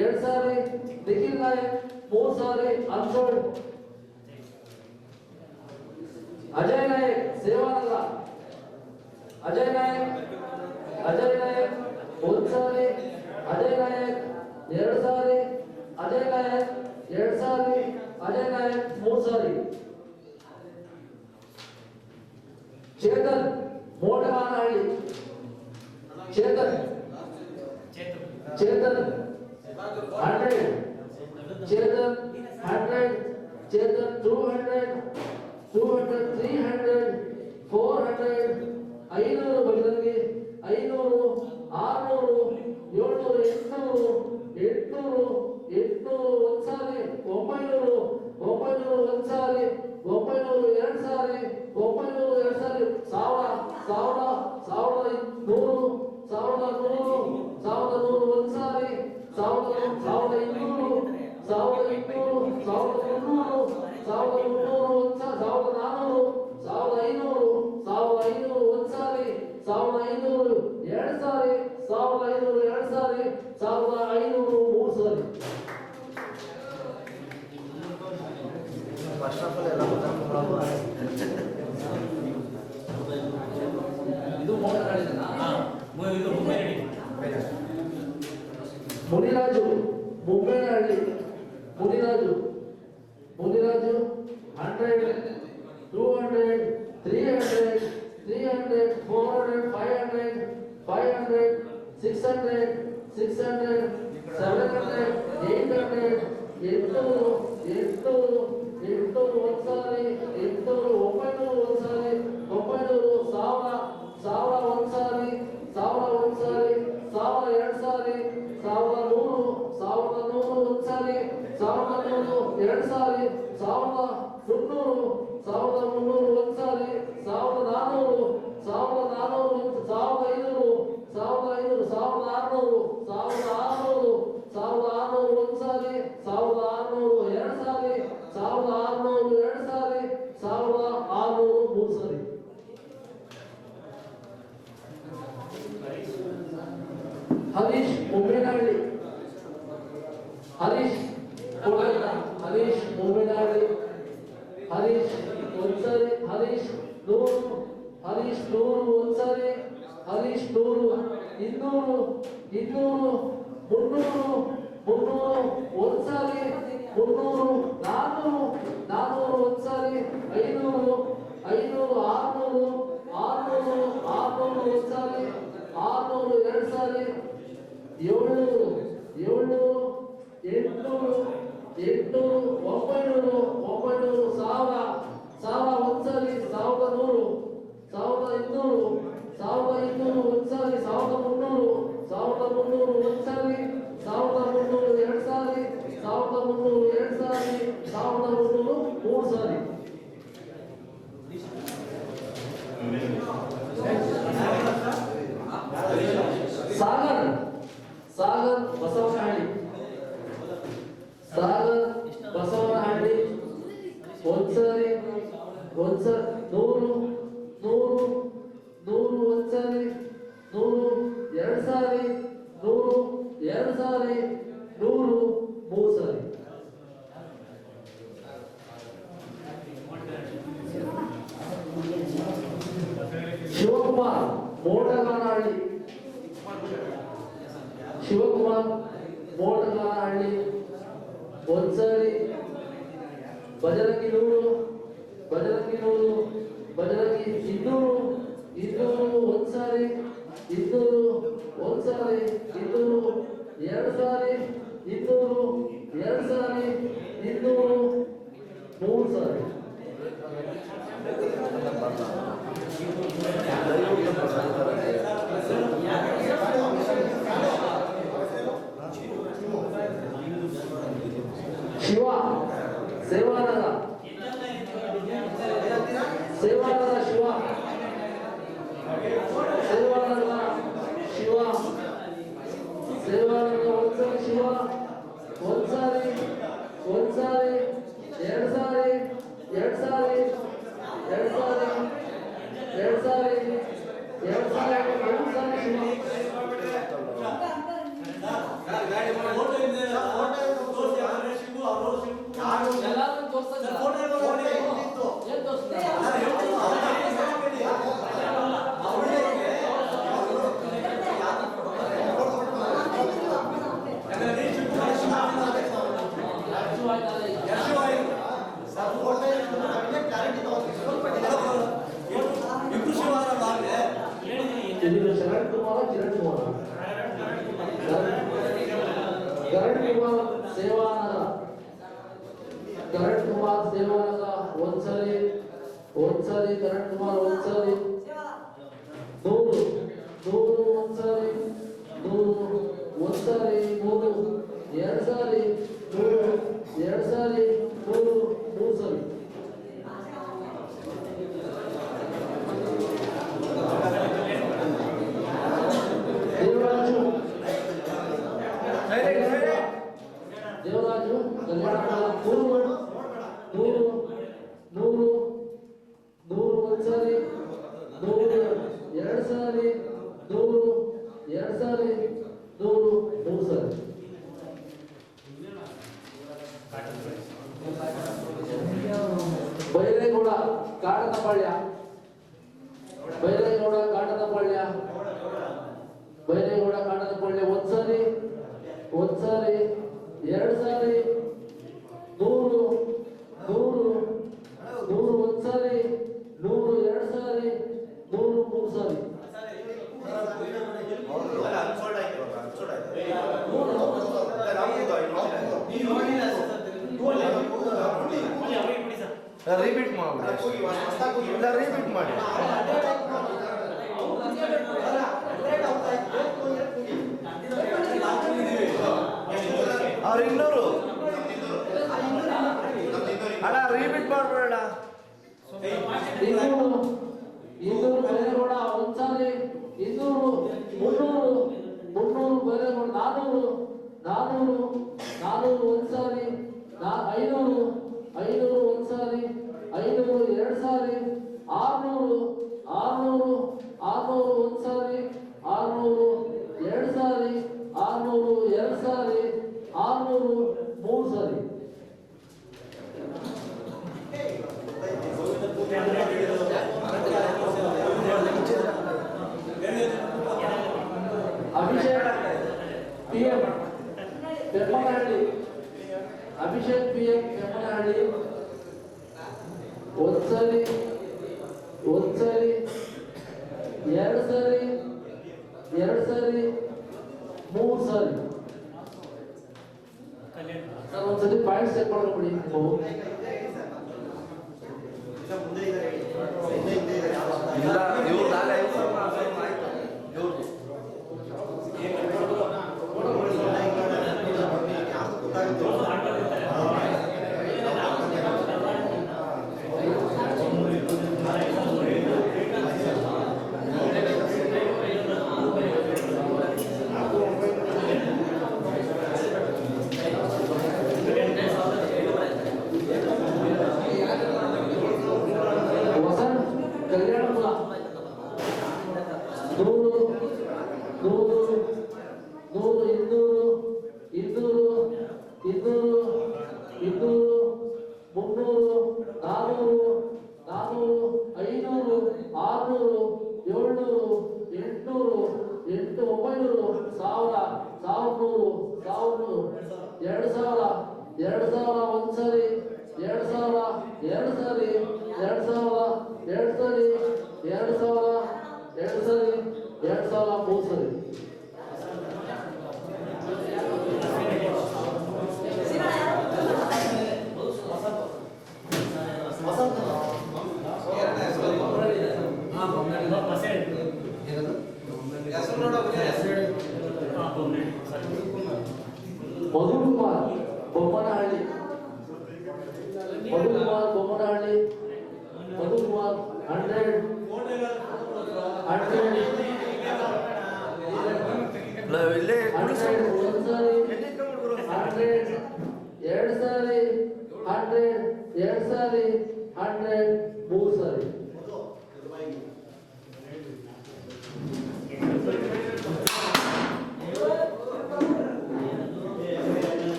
ಎರಡು ಸಾರಿ ಮೂರು ಸಾರಿ ಅನ್ಸೋಳ್. ಅಜಯ್ ನಾಯಕ್ ಸೇವಾನಗರ ಅಜಯ್ ನಾಯಕ್ ಒಂದ್ಸಾರಿ ಎರಡು ಸಾರಿ ಮೂರು ಸಾರಿ. ಚೇತನ್ ಮೋಟಗಾನಹಳ್ಳಿ ಚೇತನ್ 100 200 300 400 500 ಬಜರಂಗಿ 500 600 700 800 ಒಂದ್ಸಾರಿ 900 ಒಂದ್ಸಾರಿ 900 ಎರಡು ಸಾರಿ 1100 ಒಂದ್ಸಾರಿ 1200 1300 1400 1300 ಒಂದು ಸಾರಿ, 1500 ಎರಡು ಸಾರಿ, 1500 ಎರಡು ಸಾರಿ, 1500 ಮೂರು ಸಾರಿ. ಫಸ್ಟ್ ಆಫ್ ಆಲ್ ಎಲ್ಲ ಇದು ಮುನಿರಾಜು ಮುಮ್ಮೇನಹಳ್ಳಿ, ಮುನಿರಾಜು 100, 200, 300, 400, 500, 600, 700, 800, 800 ಒಂದು ಸಾರಿ, 900 ಒಂದು ಸಾರಿ, 1000 ಒಂದು ಸಾರಿ, 1000 ಒಂದು ಸಾರಿ, 1000 ಎರಡು ಸಾರಿ, 1100 ಒಂದು ಸಾರಿ, 1100 ಎರಡು ಸಾರಿ, 1300 ಒಂದು ಸಾರಿ, 1400 1500 ಒಂದು ಸಾರಿ, 1600 ಎರಡು ಸಾರಿ, 1600 ಎರಡು ಸಾರಿ, 1600 ಮೂರು ಸಾರಿ. ಹರೀಶ್ ಮುಮ್ಮೇನಹಳ್ಳಿ, ಹರೀಶ್ ಮುಮ್ಮೇನಹಳ್ಳಿ, ಹರೀಶ್ ಒಂದ್ಸರಿ, ಹರೀಶ್ 100, ಹರೀಶ್ 100 ಒಂದ್ಸರಿ, ಹರೀಶ್ 100, 200, 300 ಒಂದ್ಸರಿ, 300, 400 ಒಂದ್ಸರಿ, 500, 600 ಒಂದ್ಸರಿ, 600 ಎರಡು ಸಾರಿ, 700, 800, 900 1000 ಒಂದ್ಸರಿ, 1100, 1200, 1200 ಒಂದ್ಸರಿ, 1300 ಒಂದ್ಸರಿ, 1300 ಎರಡು ಸಾರಿ, 1300 ಎರಡು ಸಾರಿ, 1300 ಮೂರು ಸಾರಿ. ಸಾಗರ್ ಬಸವನಹಳ್ಳಿ, ಒಂದ್ಸರಿ 100 ಒಂದ್ಸರಿ, 100 ಎರಡು ಸಾರಿ, 100 ಎರಡು ಸಾರಿ, 100 ಮೂರು ಸಾರಿ. ಶಿವಕುಮಾರ್ ಮೋಟಗಾನಹಳ್ಳಿ, ಒಂದ್ಸರಿ, ಬಜರಂಗಿ 100, ಬಜರಂಗಿ 200 ಒಂದ್ಸಾರಿ, 200 ಒಂದ್ಸಾರಿ, 200 ಎರಡು ಸಾರಿ, 200 ಎರಡು ಸಾರಿ, 200 ಮೂರು ಸಾರಿ. ಶಿವ ಸೇವಾನಗರ, ಶಿವ ಒಂದ್ಸರಿ, ಶಿವ ಒಂದ್ಸಾರಿ, ಎರಡು ಸಾರಿ, ಎರಡು ಸಾರಿ, ಎರಡು ಸಾರಿ, ಎರಡು ಸಾರಿ, ಎರಡು ಸಾರಿ, ಮೂರು ಸಾರಿ ಶಿವ. ಎಲ್ಲಾದ್ರೂ ತೋರಿಸ್ತಾರೆ. ಏನ್ ತೋರಿಸ್ತಾರೆ? ಶರಣ್ ಕುಮಾರ್ ಸೇವಾನಗರ, ಕರಣ್ ಕುಮಾರ್ ಸೇವಾನಗರ ಒಂದ್ಸರಿ, ಕರಣ್ ಕುಮಾರ್ ಒಂದ್ಸರಿ, 100 ಒಂದ್ಸರಿ, 100 ಒಂದ್ಸರಿ, 100 ಎರಡು ಸಾರಿ, 100 ಎರಡು ಸಾರಿ, 100 ಮೂರು ಸಾರಿ. ದೇವರಾಜು ಕಲ್ಯಾಣ 100 ಕಾಟನಪಾಳ್ಯ, ಬೈರೇಗೌಡ ಕಾಟನಪಾಳ್ಯ, ಬೈರೇಗೌಡ ಕಾಟನಪಾಳ್ಯ ಒಂದ್ಸರಿ, ಎರಡು ಸಾರಿ, 100, 100 ಒಂದ್ಸರಿ, 100 ಎರಡು ಸಾರಿ, 100 ಮೂರು ಸಾರಿ. ರಿಪೀಟ್ ಮಾಡಿ ಅವ್ರು 200 ಅಣ್ಣ ರಿಪೀಟ್ ಮಾಡ್ಬೇಡ. 200 ಬೈರೇಗೌಡ ಒಂದ್ಸಾರಿ, 200, 300 ಬೈರೇಗೌಡ, 400 ಒಂದ್ಸಾರಿ, 500 ಒಂದ್ಸಾರಿ, 500 ಎರಡು ಸಾರಿ, 600 ಒಂದ್ಸಾರಿ, 600 ಎರಡು ಸಾರಿ, 600 ಎರಡು ಸಾರಿ, 600 ಮೂರು ಸಾರಿ. ಅಭಿಷೇಕ್ PM ಬೆಮ್ಮನಹಳ್ಳಿ, ಅಭಿಷೇಕ್ PM ಬೆಮ್ಮನಹಳ್ಳಿ ಒಂದ್ಸರಿ, ಎರಡು ಸಾರಿ, ಮೂರು ಸಾರಿ. ಸರ್ ಒಂದ್ಸರಿ ಪಾಯಿಂಟ್ಸ್ ಚೆಕ್ ಮಾಡ್ಕೊಬಿಡಿ ನೀವು. ಇಲ್ಲ ಇವ್ರು ನಾಳೆ 5,000 ಆಯ್ತು ಇವ್ರು ಕಲ್ಯಾಣಪುರ 3 ಸರಿ. ಮಧುಕುಮಾರ್ ಬೊಮ್ಮನಹಳ್ಳಿ, ಮಧುಕುಮಾರ್ 100 ಇಲ್ಲೇ ಒಂದ್ಸಾರಿ, 100 ಎರಡು ಸಾರಿ, 100 ಎರಡು ಸಾರಿ, 100 ಮೂರು ಸಾರಿ.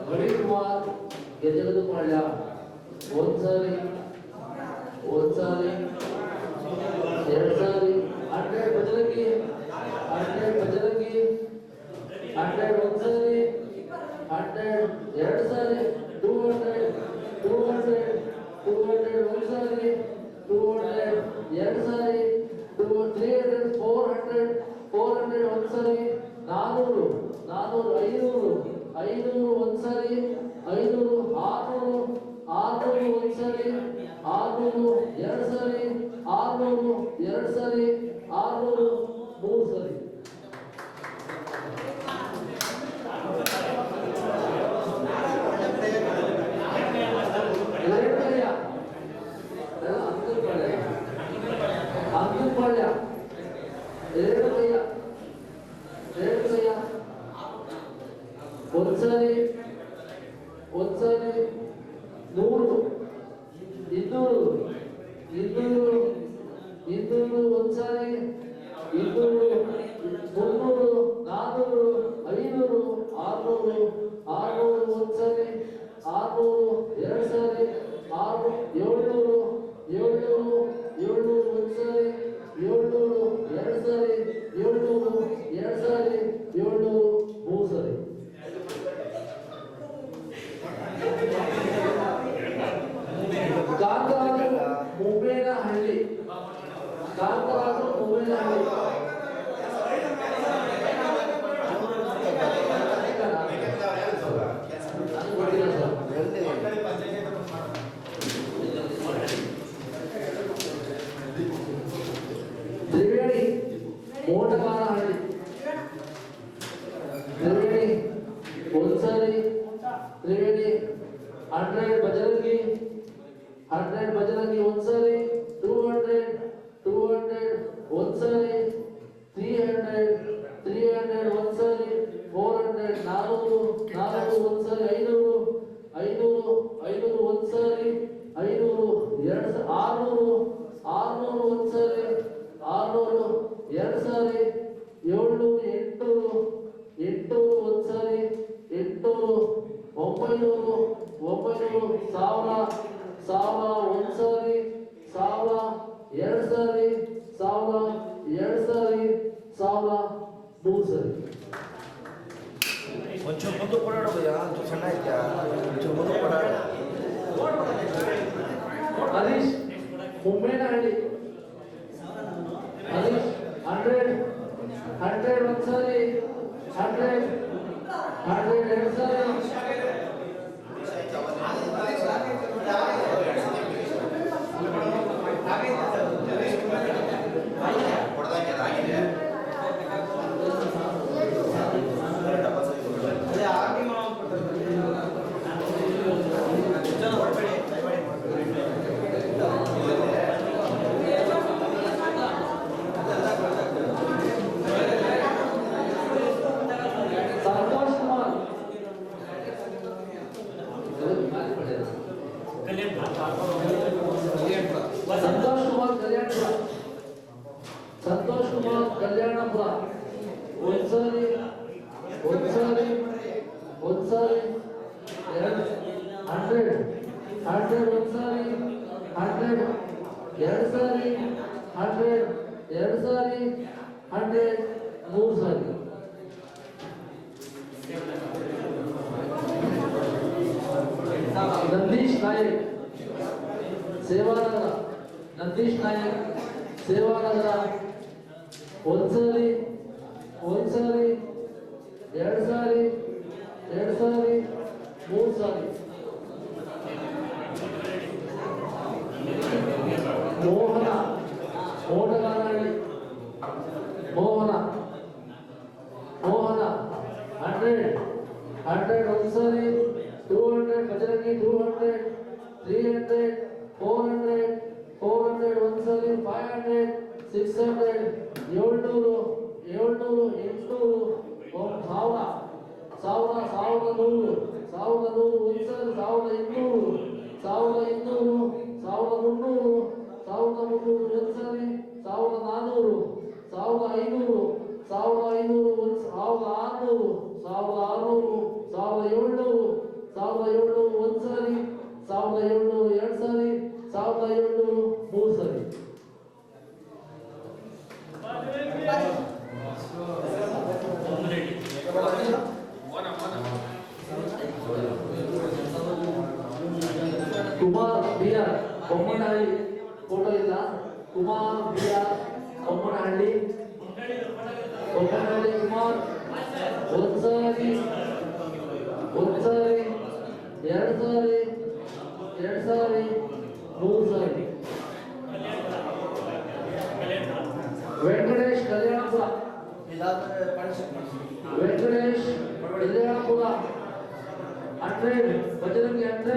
ರವಿಕುಮಾರ್ ಗೆಜಗದಪಾಳ್ಯ ಒಂದ್ಸಾರಿ, ಎರಡು ಸಾರಿ, 100 ಬಜರಂಗಿ, 100 ಒಂದ್ಸಾರಿ, 100 ಎರಡು ಸಾರಿ, 200 ಒಂದ್ಸಾರಿ, 200 ಎರಡು ಸಾರಿ, 300 400 ಒಂದ್ಸಾರಿ, 400 500 ಒಂದ್ಸಾರಿ, 500 600 ಒಂದ್ಸಾರಿ, 600 ಎರಡು ಸಾರಿ, 600 ಎರಡು ಸಾರಿ, 600 ಮೂರು ಸಾರಿ. ಅಂಕುಪಾಳ್ಯ ಎರಡು ಕೈಯ ಒಂದ್ಸಾರಿ 100 200 ಒಂದ್ಸಾರಿ, 200 300 400 ಕಾಂತರಾಜು ಮೊಬೈಲಹಳ್ಳಿ. ನನಗೆ ಗೊತ್ತಿಲ್ಲ ಸರ್. ತ್ರಿವೇಣಿ ಮೋಟಗಾರಹಳ್ಳಿ. ತ್ರಿವೇಣಿ ಒಂದ್ಸರಿ ತ್ರಿವೇಣಿ 100 ಬಜರಂಗಿ 100 ಬಜರಂಗಿ ಒಂದ್ಸರಿ 200 ಒಂದ್ಸರಿ 300 ಒಂದ್ಸರಿ 400 400 ಒಂದ್ಸರಿ 500 ಒಂದ್ಸರಿ 500 600 ಒಂದ್ಸರಿ 600 ಎರಡು ಸಾರಿ 700 800 ಒಂದ್ಸರಿ 800 900 1000 ಒಂದ್ಸರಿ 1000 ಎರಡು ಸಾರಿ 1000 ಮೂರು ಸರಿ. ಒಂಚೂರು ಮುಂದೆ ಕೊಡಾಡೋದಯ್ಯ ಅಂತೂ ಸಣ್ಣ ಐತ್ಯಾ ಒಂಚೂರು ಮುಂದೆ ಕೊಡಾಡ. ಹರೀಶ್ ಮುಮ್ಮೇನಹಳ್ಳಿ. ಹರೀಶ್ 100 ಒಂದ್ಸರಿ 100 ಎರಡು ಸಾರಿ 3 ಸಾರಿ. ನಂದೀಶ್ ನಾಯಕ್ ಸೇವಾನಗರ ಒಂದ್ಸರಿ 2 ಸಾರಿ 3 ಸಾರಿ. ಮೋಹನ ಮೋಟಗಾರಹಳ್ಳಿ 100 ಒಂದ್ಸರಿ 200 ಬಜರಂಗಿ 200 300 400 ಒಂದ್ಸರಿ 500 600 700 800 1100 ಒಂದ್ಸರಿ 1200 1300 ಒಂದ್ಸರಿ 1400 1500 1600 1700 ಒಂದ್ಸರಿ 1700 ಎರಡು ಸಾರಿ 1700 ಮೂರು ಸರಿ. ಕುಮಾರ್ ಬಿಆರ್ ಬೊಮ್ಮನಹಳ್ಳಿ ಫೋಟೋ ಇಲ್ಲ. ಕುಮಾರ್ ಬಿಆರ್ ಬೊಮ್ಮನಹಳ್ಳಿ ಕುಮಾರ್ ಒಂದ್ಸರಿ 2 ಸಾರಿ 3 ಸಾರಿ. ವೆಂಕಟೇಶ್ ಕಲ್ಯಾಣಪುರ 100 ಬಜರಂಗಿ 100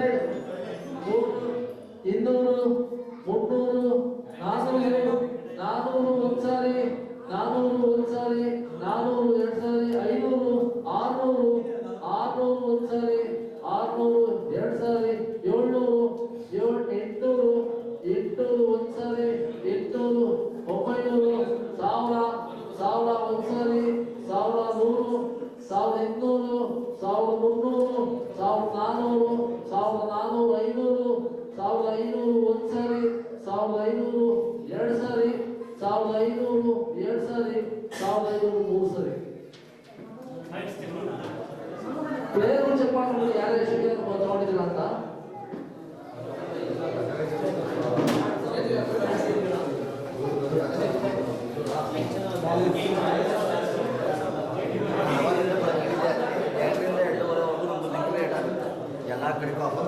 200 300 400 ಒಂದ್ಸರಿ 400 ಒಂದ್ಸರಿ 400 ಎರಡು ಸಾರಿ 500 600 ಒಂದ್ಸರಿ 600 ಎರಡು ಸಾರಿ 700 800 ಒಂದ್ಸರಿ 800 900 1000 ಒಂದ್ಸರಿ 1100 1200 1300 1400 1500 ಒಂದ್ಸರಿ 1500 ಎರಡು ಸಾರಿ 1500 ಎರಡು ಸಾರಿ 1500 ಮೂರು ಸರಿ. ಪ್ಲೇಯರ್ ಚೆಕ್ ಮಾಡ್ಕೊಂಡು ಯಾರು ಎಷ್ಟು ತಗೊಂಡಿದ್ದೀರ ಅಂತ. ಅವಾಗಿಂದ ಬರೋಂಗಿದೆ 2ರಿಂದ 2:30ವರೆಗೂ ನಮ್ಮದು ಲಿಂಕ್ ರೇಟ್ ಆಗುತ್ತೆ ಎಲ್ಲ ಕಡೆಗೂ ಆಫರ್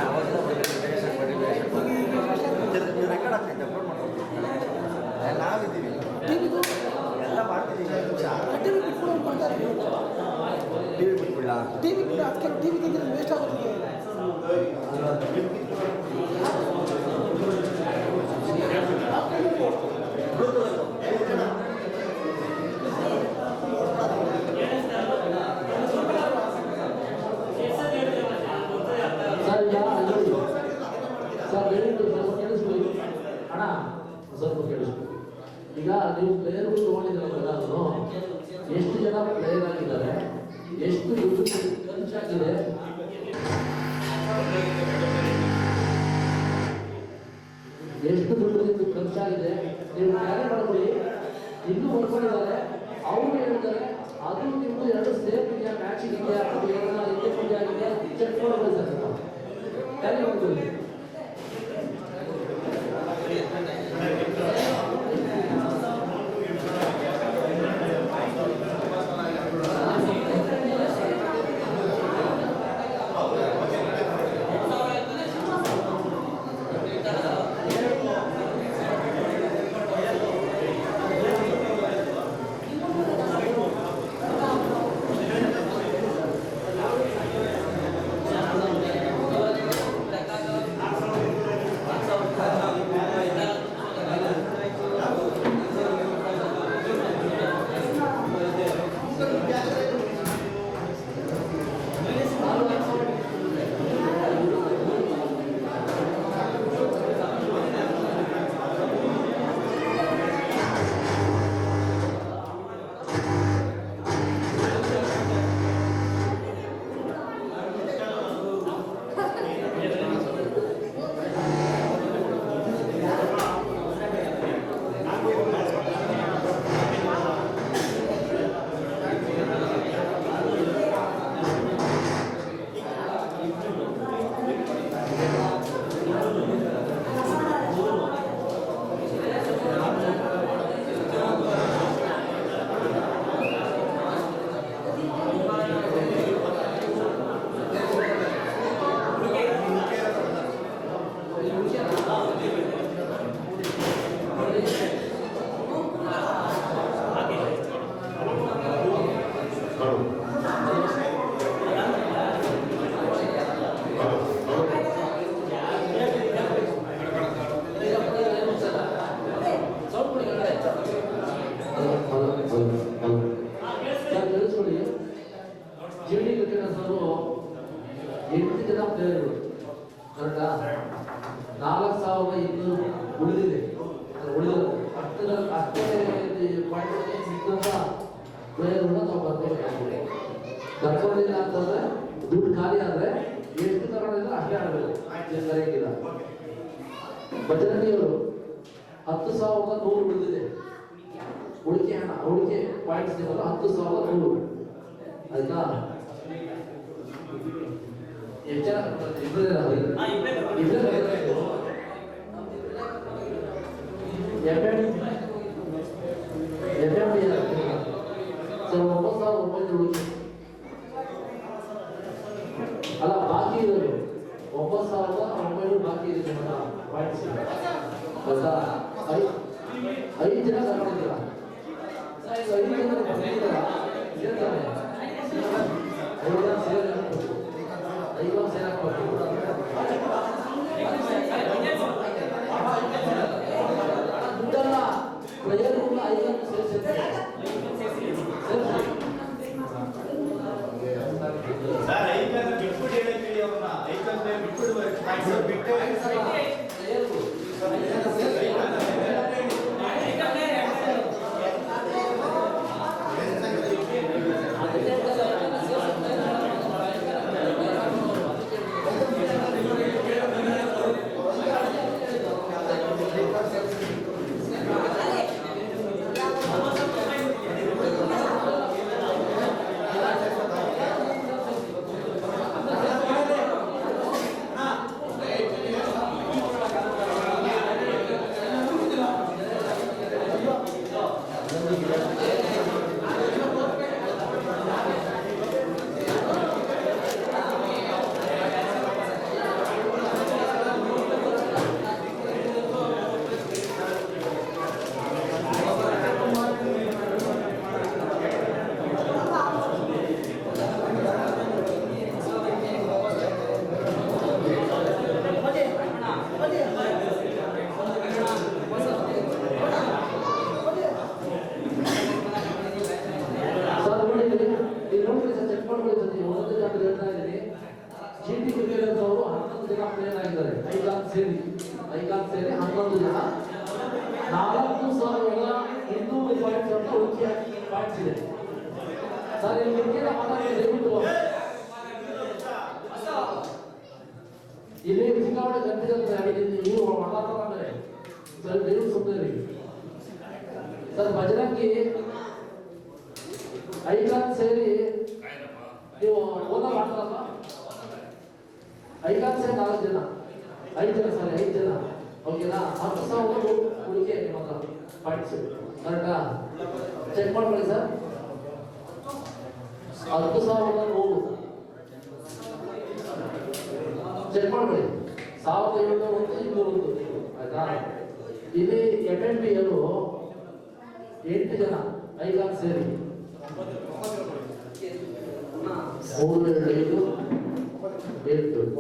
ಅವಾಗಿಂದ ರೆಕಾರ್ಡ್ ಆಗ್ತೈತೆ ಅಪ್ಲೋಡ್ ಮಾಡ್ಕೊಡ್ತೀವಿ ನಾವಿದ್ದೀವಿ ಎಲ್ಲ ಮಾಡ್ತಿದ್ದೀವಿ ಟಿ ವಿ ಬಿಟ್ಬಿಡ್ಲ ಟಿವಿ ಅದಕ್ಕೆ ಟಿವಿ ತೆಗೆದ್ರೆ ವೇಸ್ಟ್ ಆಗುತ್ತೆ. ಸರ್ ಈಗ ಸರ್ ಹೇಳಿದ್ದು ಸ್ವಲ್ಪ ಕೇಳಿಸ್ಕೊಳ್ಳಿ ಅಣ್ಣ, ಸ್ವಲ್ಪ ಕೇಳಿಸ್ಕೊಳ್ಳಿ. ಈಗ ನೀವು ಪ್ಲೇಯರ್ಗಳು ತಗೊಂಡಿದ್ದೀರಲ್ಲ ಎಲ್ಲರೂ, ಎಷ್ಟು ಜನ ಪ್ಲೇಯರ್ ಆಗಿದ್ದಾರೆ, ಎಷ್ಟು ದುಡ್ಡು ಖರ್ಚಾಗಿದೆ, ಎಷ್ಟು ದುಡ್ಡು ನಿಮ್ಗೆ ಖರ್ಚಾಗಿದೆ ನೀವು ಕ್ಯಾರಿ ಮಾಡ್ಕೊಳ್ಳಿ. ಇನ್ನೂ ಬರ್ಕೊಂಡಿದ್ದಾರೆ, ಅವರು ಹೇಳ್ತಾರೆ ಅದು ನಿಮ್ದು 2 ಸೇಫ್ ಇದೆಯಾ, ಮ್ಯಾಚಿಂಗ್ ಇದೆಯಾ, ಅದು ಏನಾದ್ರು ಹಿಂದೆ ಮುಂದೆ ಆಗಿದೆಯಾ ಚೆಕ್ ಮಾಡಬೇಕು ಸರ್. ಕ್ಯಾರಿ ಮಾಡ್ಕೊಳ್ಳಿ. ಜಿಡಿ ಕ್ರಿಕೆಟರ್ಸ್ ಅವರು 8 ಜನ ಪ್ಲೇಯರ್ಗಳು ಕರೆಕ್ಟಾ, 4,200 ಉಳಿದಿದೆ. ಅಷ್ಟೇ ಪಾಯಿಂಟ್ ಸಿಕ್ಕಂತ ಪ್ಲೇಯರ್ಗಳನ್ನ ನಾವು ಬರ್ಕೋಬೇಕಾಗ್ತದೆ. ಕರ್ಕೊಂಡಿಲ್ಲ ಅಂತಂದ್ರೆ ದುಡ್ಡು ಖಾಲಿ ಆದ್ರೆ ಎಷ್ಟು ತಗೊಂಡಿದ್ರೆ ಅಷ್ಟೇ ಆಡಬೇಕು, ಕರೆಯಕ್ಕಿಲ್ಲ. ಭಜರಂಗಿಯವರು 10,100 ಉಳಿದಿದೆ. ಉಳಿಕೆ ಹಣ, ಉಳಿಕೆ ಪಾಯಿಂಟ್ಸ್ ಸಿಗಲ್ಲ 10,100. ಆಯ್ತಾ? ಎಷ್ಟು ಜನ ಇಬ್ಬರೇ ಸರ್ 9,900 ಉಳಿಕೆ ಅಲ್ಲ, ಬಾಕಿ ಇರೋದು 9,900 ಬಾಕಿ ಇದೆ ಪಾಯಿಂಟ್ಸ್. ಆಯ್ತಾ? 5 ಜನ ತಗೊಂಡಿದ್ದೀರ, 5 ಜನ ಬಂದಿದ್ದೀರ, ಸೇರ್ತಾರೆ 5 ಜನ ಸೇರಿ 5 ಜನ ಸೇರಾಕ್ಬೇಕು. ದುಡ್ಡಲ್ಲ, ಪ್ಲೇಯರ್ಗಳು 5 ಜನ ಸೇರಿಸಿರ್ತಾರೆ. ಸರ್ ಐಕನ್ ಬಿಟ್ಬಿಟ್ಟು ಹೇಳಕ್ಕೆ ಅವ್ರನ್ನ ಐಕನ್ ಬಿಟ್ಬಿಡ್ಬೇಕು ಬಿಟ್ಟೆ ಇದ್ದಾರೆ. ಐಕಾನ್ ಸೇರಿ 11 ಜನ 4,200 ಪಾಯಿಂಟ್ಸ್ ಅಂತ ಉಳಿಕೆ ಪಾಯಿಂಟ್ಸ್ ಇದೆ ಸರ್. ಇಲ್ಲಿ ಮುಖ್ಯ ಮಾತಾಡಿದ್ದು ಇಲ್ಲಿ ಸಿಕ್ಕಾಪಟ್ಟೆ ಗಂಟೆ ನೀವು ಮಾತಾಡ್ತಾರೆ ಸರ್. ನೀವು ಸುಮ್ಮನೆ ಸರ್. ಬಜರಂಗಿ ಐಕಾನ್ ಸೇರಿ ನೀವು ಓದಾ ಮಾಡ್ತಾರಲ್ಲ, ಐಕಾನ್ ಸೇರಿ 4 ಜನ 5 ಜನ ಸರಿ 5 ಜನ ಓಕೆನಾ. 10,000 ಉಳಿಕೆ ನಿಮ್ಮ ಹತ್ರ ಪಾಯಿಂಟ್ಸ್ ಕರೆಕ್ಟಾ? ಚೆಕ್ ಮಾಡ್ಕೊಳ್ಳಿ ಸರ್. 10,100 ಚೆಕ್ ಮಾಡ್ಕೊಳ್ಳಿ. 1,701 ಆಯ್ತಾ? ಇಲ್ಲಿ FNBಯರು 8 ಜನ ಐಕಾನ್ ಸೇರಿ 3, 2, 5, ನೋಡಿ.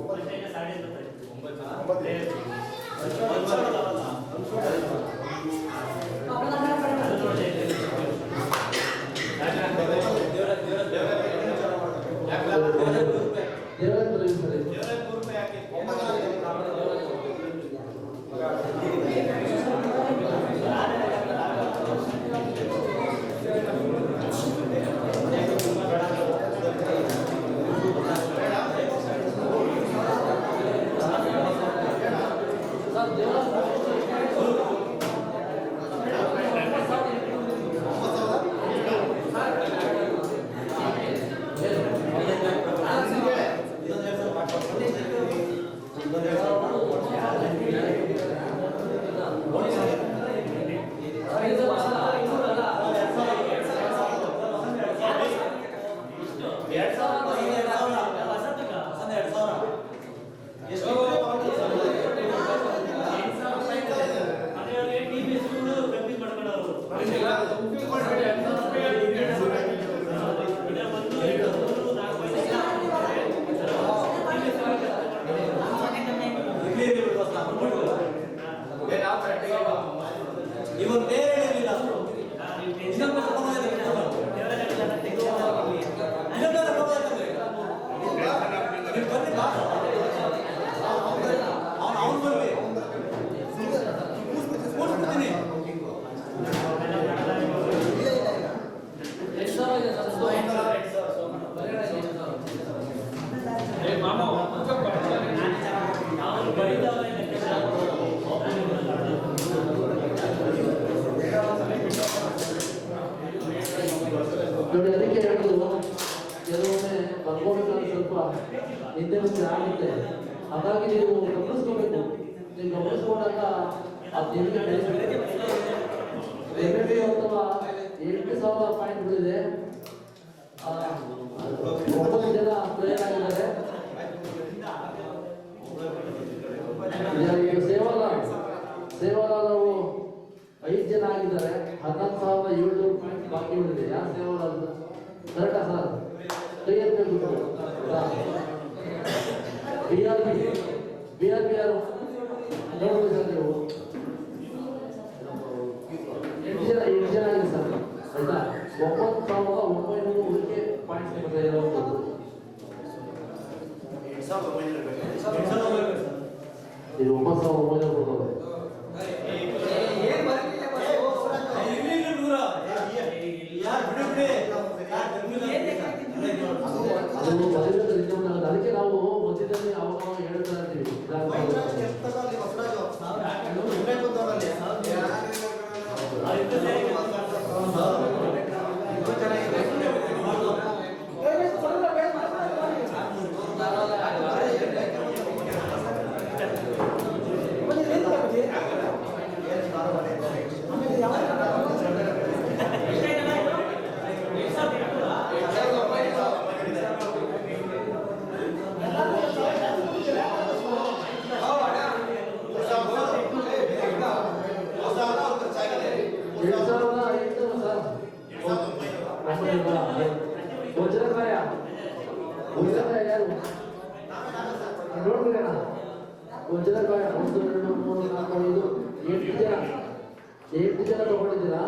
ಅದಕ್ಕೆ ಹೇಳೋದು ಕೆಲವೊಮ್ಮೆ ಬರ್ಕೋಬೇಕಾದ್ರೆ ಸ್ವಲ್ಪ ಹಿಂದೆ ಮುಂದೆ ಆಗುತ್ತೆ. ಹಾಗಾಗಿ ನೀವು ಗಮನಿಸ್ಕೋಬೇಕು. ನೀವು ಗಮನಿಸ್ಕೊಂಡಾಗ ಅದು ನಿಮಗೆ FNB ಅಥವಾ 8,000 ಪಾಯಿಂಟ್ಗಳಿದೆ. 9 ಜನ ಪ್ಲೇಯರ್ ಆಗಿದ್ದಾರೆ. ಸೇವಾಲಾದವರು 5 ಜನ ಆಗಿದ್ದಾರೆ. 11,700 ಪಾಯಿಂಟ್ ಬಾಕಿ ಉಳಿದಿದೆ. ಯಾರು ಸೇವಾಲಾದ ಕರೆಕ್ಟಾ ಸರ್? ಕೈ ಎತ್ತಬೇಕು. BRB ಯಾರು ನೋಡ್ಬೇಕು ಸರ್ ನೀವು. 8 ಜನ ಆಗಿದೆ ಸರ್ ಆಯ್ತಾ? 9,900 ಉಳಿಕೆ ಪಾಯಿಂಟ್ಸ್ ನಿಮ್ಮ ಕೈ ಇರುವಂಥದ್ದು. 9,900 ಇದು 9,900 ಕೊಡ್ತಾರೆ. ಅದಕ್ಕೆ ನಾವು ಮಧ್ಯದಲ್ಲಿ ಅವಾಗ ಹೇಳ್ತಾ ಇರ್ತೀವಿ. ವಜ್ರಕಾಯ ಯಾರು ನೋಡ್ಬೇಕಣ್ಣ. ವಜ್ರಕಾಯ 1, 2, 3, 4, 5, 8 ಜನ ತಗೊಂಡಿದ್ದೀರಾ.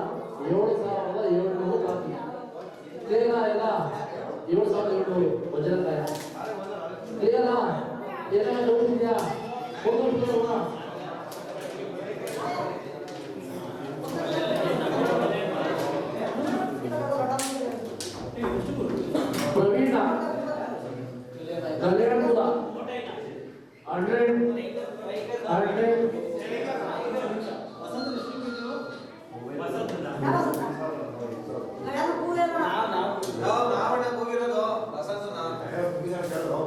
7,700 ಬಾಕಿ ಕ್ಲಿಯರಾ? ಎಲ್ಲ 7,700 ವಜ್ರಕಾಯ ಕ್ಲಿಯರಾ? ಏನಾದ್ರು ನೋಡಿದ್ಯಾ? ಪ್ರವೀಣ ಕಲ್ಯಾಣಪುರ 100 ನಾವಣ್ಣ ಹೋಗಿರೋದು ವಸಂತನ 1300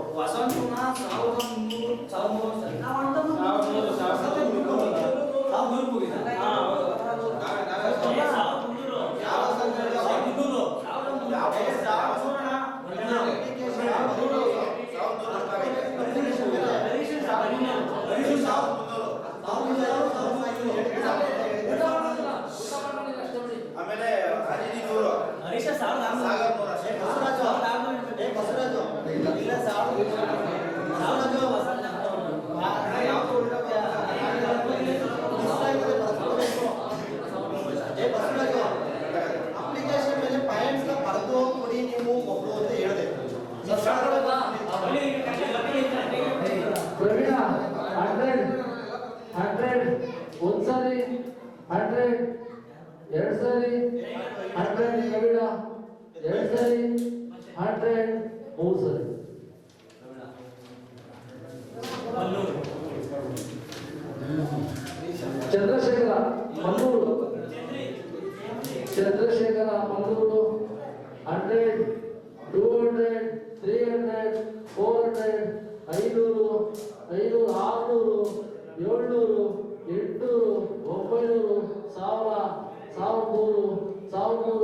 ಆಮೇಲೆ ಹರಿನೂರು ಅಪ್ಲಿಕೇಶನ್ ಮೇಲೆ ಪಾಯಿಂಟ್ಸ್ ಬರೆದು ಕೊಡಿ ನೀವು ಒಬ್ರು ಅಂತ ಹೇಳಿದೆ. ಪ್ರವೀಣ 100 ಒಂದ್ಸರಿ 100 ಎರಡು ಸರಿ 100 ಪ್ರವೀಣ ಎರಡು ಸರಿ 100 ಮೂರು ಸರಿ ಚಂದ್ರಶೇಖರ ಮಲ್ಲೂರು 100 200 300 400 500 600 700 800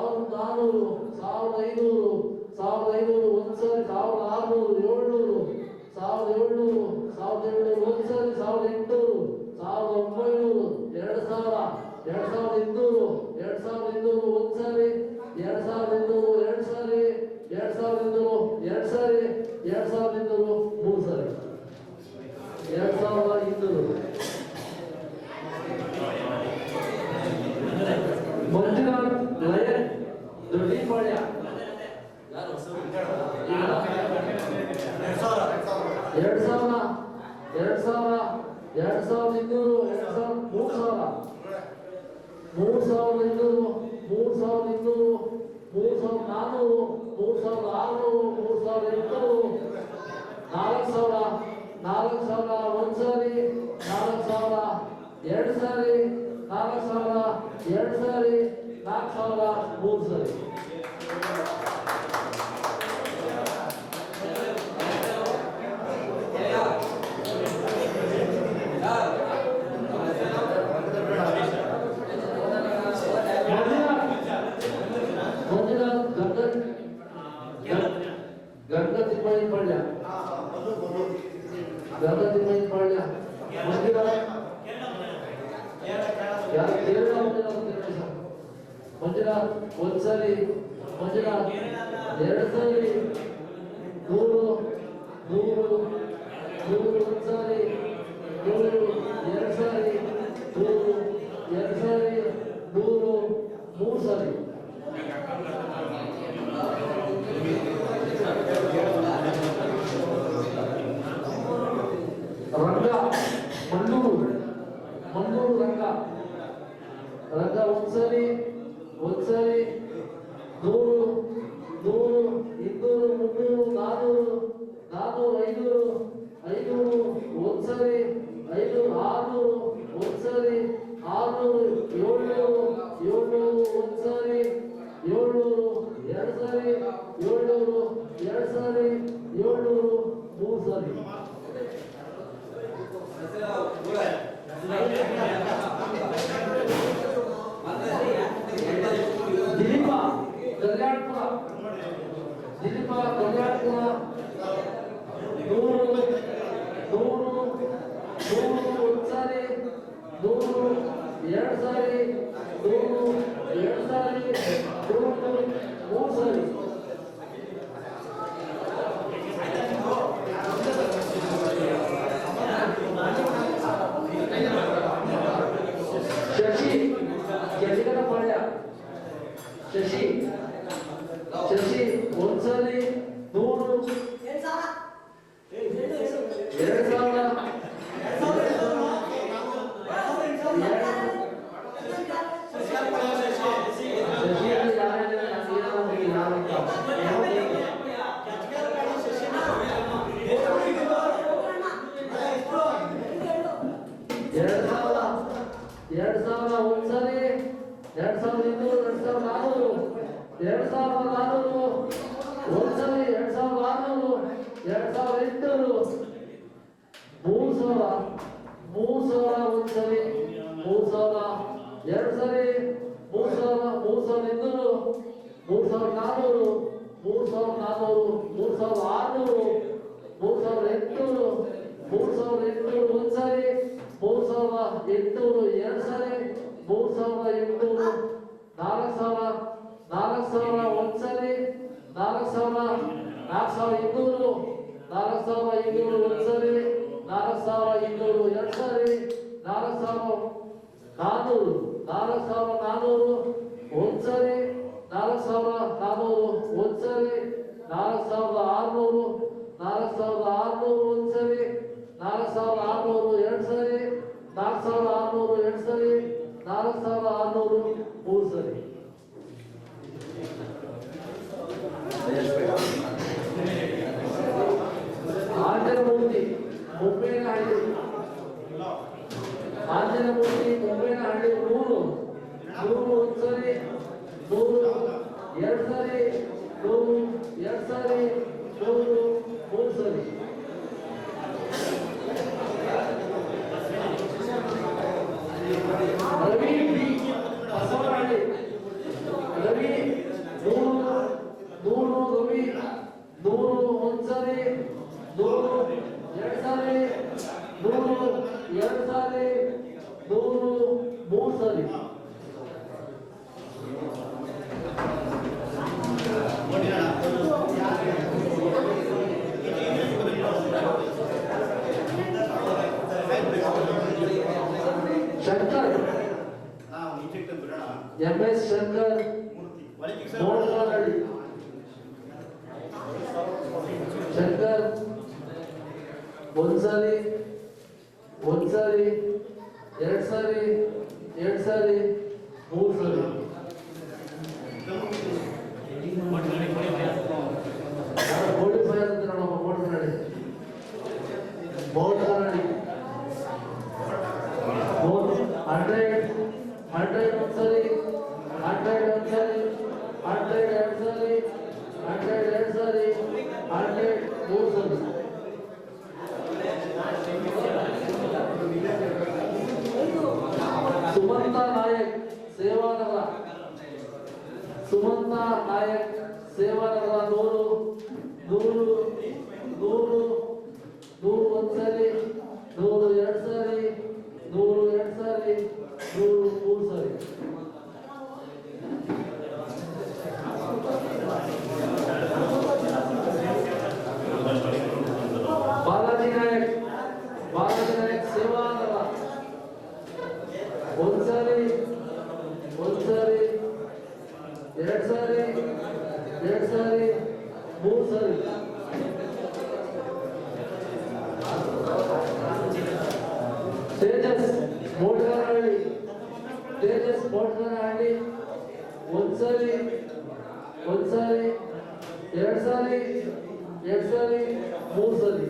900 1000 1000 ಒಂದ್ಸರಿ 1200 1200 1300 1400 1500 ಒಂದ್ಸರಿ 1600 700 1700 ಒಂದ್ಸರಿ 1800 1900 2000 2200 ಒಂದ್ಸರಿ 2200 2200 ಮೂರು ಸರಿ 2200 ಮಂಜುನಾಥ್ ಲಯನ್ ದೊಡ್ಡಿಪಾಳ್ಯ 2000 2200 3000 3200 3400 3600 4000 ಒಂದ್ಸರಿ 4000 ಎರಡು ಸರಿ 4000 ಎರಡು ಸರಿ 4000 ಮೂರು ಸರಿ ಗಣಪತಿ ಪಾಳ್ಯ ಮಂಜುನಾಥ್ ಒಂದ್ಸರಿ ಮಂಜುನಾಥ್ ಎರಡು ಸರಿ 100 ಒಂದ್ಸರಿ 100 ಎರಡು ಸರಿ 100 ಮೂರು ಸರಿ ರಂಗ ಮಣ್ಣೂರು ರಂಗ ಒಂದ್ಸರಿ 100 200 300 400 500 ಒಂದ್ಸರಿ 500 600 ಒಂದ್ಸರಿ 600 700 ಒಂದ್ಸರಿ 700 ಎರಡು ಸರಿ 700 ಎರಡು ಸರಿ 700 ಮೂರು ಸರಿ ದಿಲೀಪ ಕಲ್ಯಾಣಪುರ 100 ಒಂದ್ಸರಿ 100 ಎರಡು ಸರಿ 100 ಮೂರು ಸರಿ ಶಶಿ ಕೆಳಗನಪಾಳ್ಯ ಶಶಿ ಒಂದ್ಸರಿ 100 2200, 2400, ಒಂದ್ಸಲಿ 2600, 2800, 3000, 3000 ಒಂದ್ಸಲಿ, 3000, ಎರಡು ಸರಿ 3000, 3200, 3400, 3400, 3600, 3800, 3800 ಒಂದ್ಸರಿ, 3800 ಎರಡು ಸರಿ, 3800, 4000, 4000 ಒಂದ್ಸರಿ, 4000, 4200, 4200 ಒಂದ್ಸರಿ, 4200 ಎರಡು ಸರಿ, 4400, 4400 ಒಂದ್ಸರಿ, 4400 ಒಂದ್ಸರಿ, 4600, 4600 ಒಂದ್ಸರಿ, 4600 ಎರಡು ಸರಿ, 4600 ಎರಡು ಸರಿ, 4600 ಮೂರು ಸರಿ. ಆಂಜನಮೂರ್ತಿ ಮುಪ್ಪೇನಹಳ್ಳಿ, ಆಂಜನಮೂರ್ತಿ ಮುಪ್ಪೇನಹಳ್ಳಿ 100, 100 ಒಂದ್ಸರಿ, 100 ಎರಡು ಸರಿ, 100 ಎರಡು ಸರಿ, 100 ಮೂರು ಸರಿ. ರವಿ ಬಿ ಬಸವನಹಳ್ಳಿ, ರವಿ 100, 100 ರವಿ, 100 ಒಂದ್ಸರಿ, 100 ಎರಡು ಸರಿ, 100 ಎರಡು ಸರಿ, 100 ಮೂರು ಸರಿ. ಶಂಕರ್ MS ಶಂಕರ್ ಮೋಡ್ಕನಹಳ್ಳಿ, ಶಂಕರ್ ಒಂದ್ಸರಿ, ಒಂದ್ಸರಿ ಎರಡು ಸರಿ, ಎರಡು ಸರಿ, ಮೂರು ಸರಿ. ಗೋಡಿ ಫೈರ್ ಅಂತ ನೋಡಮ್ಮ, ಮೋಡ್ಕನಹಳ್ಳಿ, ಮೋಡ್ಕನಹಳ್ಳಿ 100 ಒಂದ್ಸರಿ, 100 ಒಂದ್ಸರಿ, 100 ಎರಡು ಸರಿ, 100 ಎರಡು ಸರಿ, 100 ಮೂರು ಸರಿ. ಸುಮಂತ ನಾಯಕ್ ಸೇವಾನಗರ, ಸುಮಂತ ನಾಯಕ್ ಸೇವಾನಗರ 100, 100, 100, 100 ಒಂದ್ಸರಿ, 100 ಎರಡು ಸರಿ, 100 ಎರಡು ಸರಿ, 100 ಮೂರು ಸರಿ. ಬಾಲಾಜಿ ನಾಯಕ್, ಬಾಲಾಜಿ ನಾಯಕ್ ಸೇವಾನಗರ ಒಂದ್ಸರಿ, ಒಂದ್ಸರಿ ಎರಡು ಸರಿ, ಎರಡು ಸರಿ, ಮೂರು ಸರಿ. ತೇಜಸ್ ಮೋಡ್ಕನಹಳ್ಳಿ, ತೇಜಸ್ ಮೋಡ್ಕನಹಳ್ಳಿ ಒಂದ್ಸರಿ, ಒಂದ್ಸರಿ ಎರಡು ಸರಿ, ಎರಡು ಸರಿ, ಮೂರು ಸರಿ.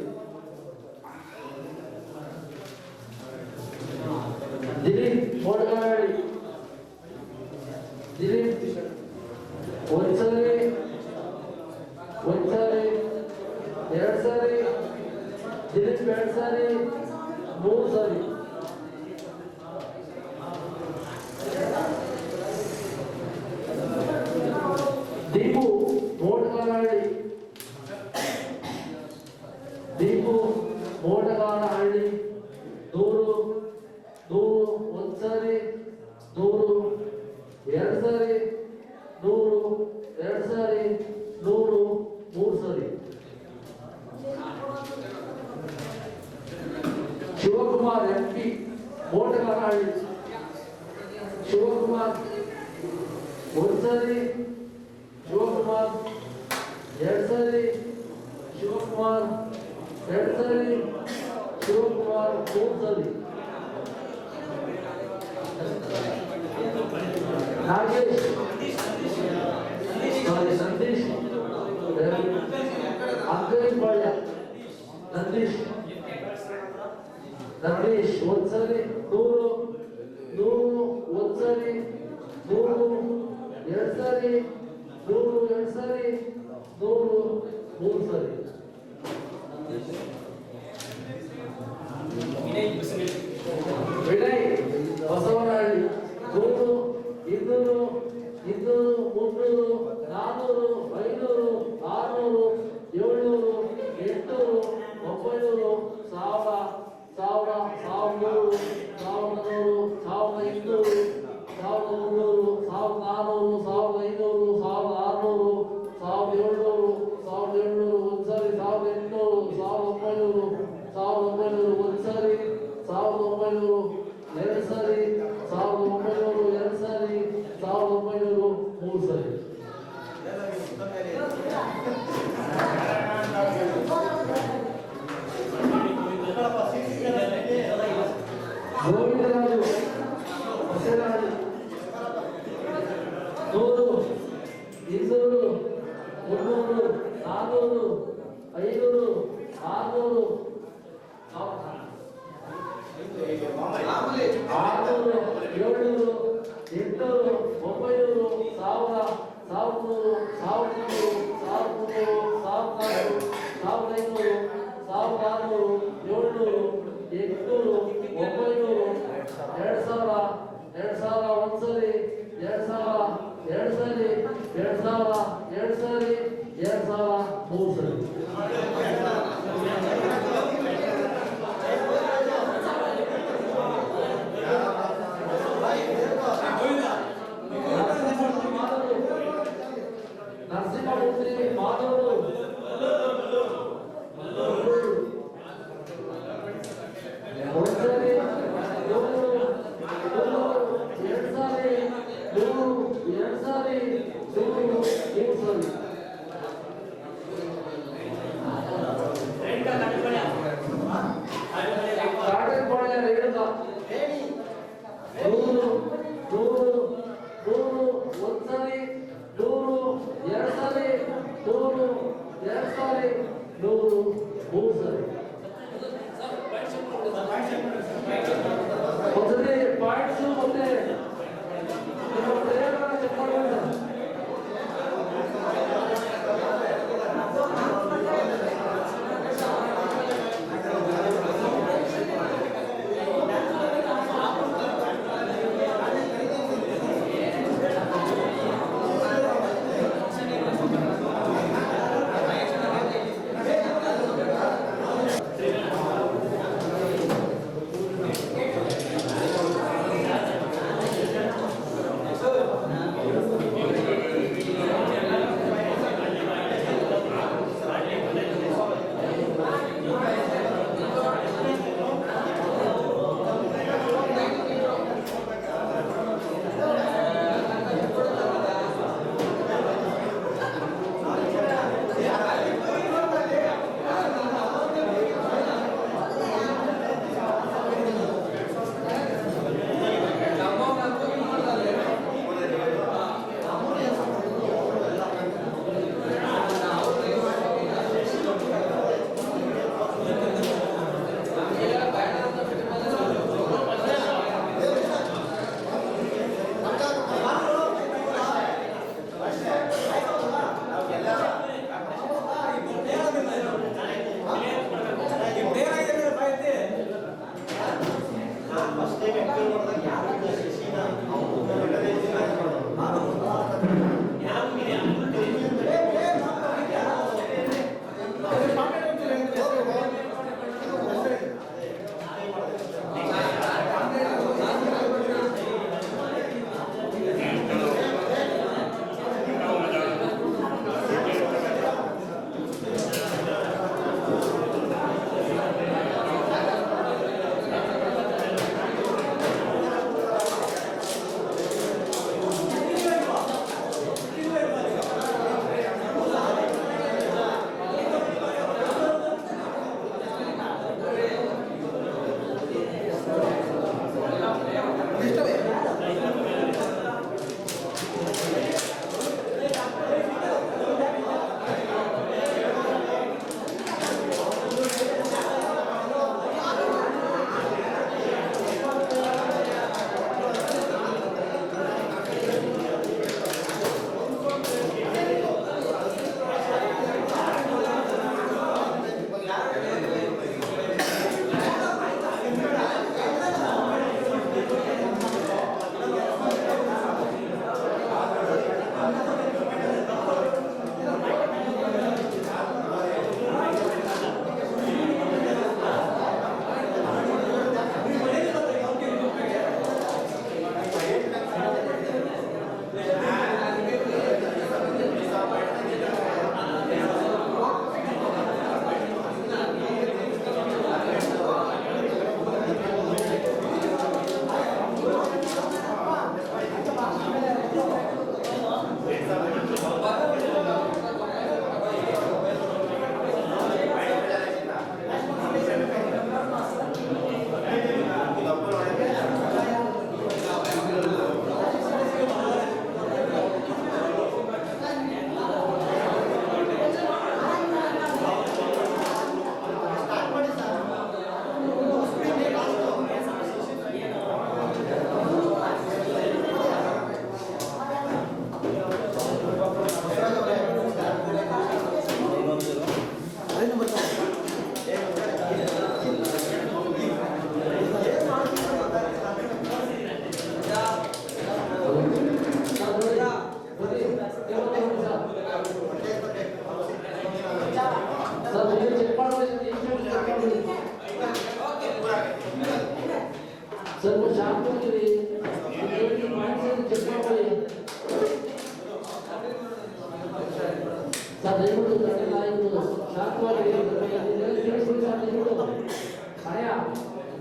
ದಿಲೀಪ್ ಮೋಡ್ಕನಹಳ್ಳಿ, ದಿಲೀಪ್ ಒಂದ್ಸರಿ, ಒಂದ್ಸರಿ ಎರಡು ಸರಿ, ದಿಲೀಪ್ ಎರಡು ಸರಿ, ಮೂರು ಸರಿ. ದೀಪು ಮೋಡ್ಕನಹಳ್ಳಿ, ದೀಪು ಮೋಡ್ಕನಹಳ್ಳಿ 100, 100 ಒಂದ್ಸರಿ, 100 ಎರಡು ಸರಿ, 100 ಎರಡು ಸರಿ, 100 ಮೂರು ಸರಿ. ಶಿವಕುಮಾರ್ MP ಮೋಡ್ಕನಹಳ್ಳಿ, ಶಿವಕುಮಾರ್ ಒಂದ್ಸರಿ, ಶಿವಕುಮಾರ್ ಎರಡು ಸರಿ, ಶಿವಕುಮಾರ್ ಎರಡು ಸರಿ, ಶಿವಕುಮಾರ್ ಮೂರು ಸರಿ. ನಾಗೇಶ್, ನಂದೀಶ್ ಅಂಕೈಪಾಳ್ಯ, ನಂದೀಶ್, ನಂದೀಶ್ ಒಂದ್ಸರಿ, 100, 100 ಒಂದ್ಸರಿ, 100 ಸರಿ, 100 2 ಸರಿ, 100 3 ಸರಿ. ವಿನಯ್ ಬಸವನಹಳ್ಳಿ 100 200 200 300 400 500 600 700 800 900 1000 1100 1200 1500 1300 1400 1500 1600 1700 ಒಂದ್ಸರಿ 1800 1900 1900 ಒಂದ್ಸರಿ 1900 ಎರಡು ಸರಿ 1900 ಎರಡು ಸರಿ 1900 ಮೂರು ಸರಿ. ಗೋವಿಂದರಾಜು ಹೊಸರಾಜು 100 200 300 400 500 600 600 700 800 900 1000 1100 1200 1300 1400 1500 1600 700 800 900 2000 ಒಂದ್ಸರಿ 2000 ಎರಡು ಸರಿ 2000 ಎರಡು ಸರಿ 2000 ಮೂರು ಸರಿ. ನರಸಿಂಹಮೂರ್ತಿ ಮಾಧವರು ಒಂದ್ಸರಿ 100 ಎರಡು ಸಾರಿ 100 ಎರಡು ಸಾರಿ 100 ಮೂರು ಸರಿ.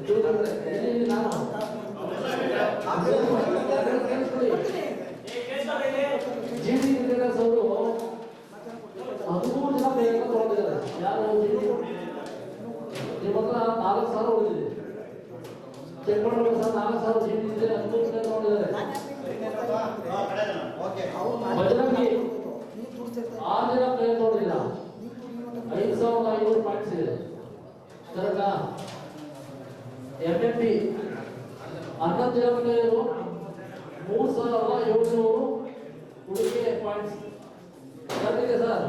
ಇಲ್ಲಿ ನಾನು ಜಿಡಿ ಕ್ರಿಕೆಟರ್ಸ್ ಅವರು 13 ಜನ ಪ್ಲೇಯರ್ ತಗೊಂಡಿದ್ದಾರೆ. ಯಾರು ನಿಮ್ಮ ಹತ್ರ 4,000 ಉಳಿದಿದೆ. ಚೆಕ್ ಮಾಡಬೇಕು ಸರ್, 4,000 ಜಿಡಿ ಇದೆ, 13 ಪ್ಲೇಯರ್ ತಗೊಂಡಿದ್ದಾರೆ. ಬಜರಂಗಿ 6 ಜನ ಪ್ಲೇಯರ್ ತಗೊಂಡಿಲ್ಲ, 5,500 ಪಾಯಿಂಟ್ಸ್ ಇದೆ. ಕರೆಕ್ಟಾ? MMP 11 ಜನ ಪ್ಲೇಯರು 3,700 ಉಳಿಕೆ ಪಾಯಿಂಟ್ಸ್. ಕರೆಕ್ಟಿದೆ ಸರ್?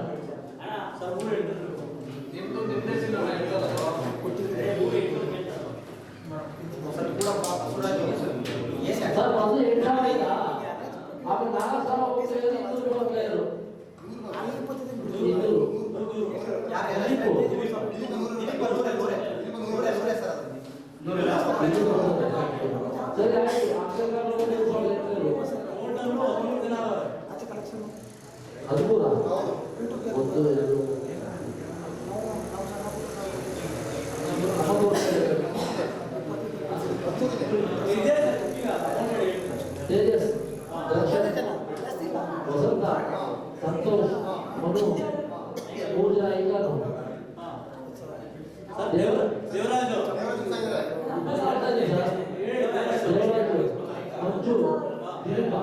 ಸರ್ ಮೊದಲು 8,000 ಇಲ್ಲ, ಆಮೇಲೆ 4,000 ಪ್ಲೇಯರು ಇದು ಸರಿ ಆಯ್ತು. ಅದು ಕೂಡ 1 2 ತೇಜಸ್, ದರ್ಶನ್, ವಸಂತ, ಸಂತೋಷ್, ಮನು 3 ಜನ ಈಗಾನು. ದೇವರಾಜು, ಮಂಜು, ದಿಲೀಪ,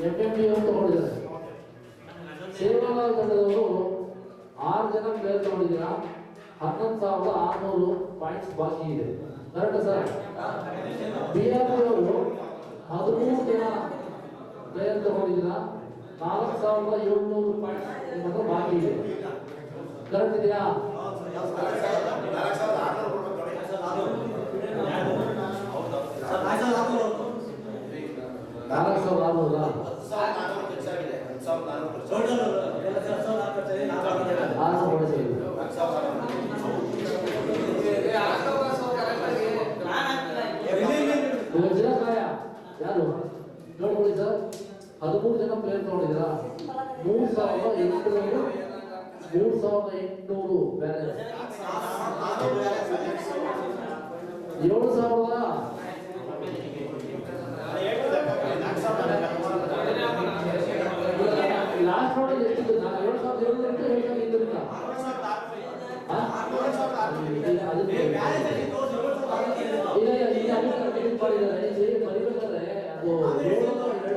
MMP ತಗೊಂಡಿದ್ದಾರೆ. ಸೇವಾಲಾಲ್ ತಂಡದವರು 6 ಜನ ಪ್ಲೇಯರ್ ತಗೊಂಡಿದ್ದೀರಾ, 11,600 ಪಾಯಿಂಟ್ಸ್ ಬಾಕಿ ಇದೆ. Correct sir? BRP ಅವರು 13 ಜನ ಪ್ಲೇಯರ್ ತಗೊಂಡಿದ್ದೀರಾ, 4,700 ಪಾಯಿಂಟ್ಸ್ ಬಾಕಿ ಇದೆ. ಕರೆಕ್ಟ್ ಇದೆಯಾ? 4,600 ಯಾರು ನೋಡ್ಕೊಳ್ಳಿ ಸರ್. 13 ಜನ ಪ್ಲೇಯರ್ ತಗೊಂಡಿದ್ದೀರಾ, 3,800 ಬ್ಯಾಲೆನ್ಸ್. 7,000 ಲಾಸ್ಟ್ ನೋಡಿದ್ರೆ ಎಷ್ಟಿದೆ? 7,700 ಬರೀಬೇಕಾದ್ರೆ ಅದು 7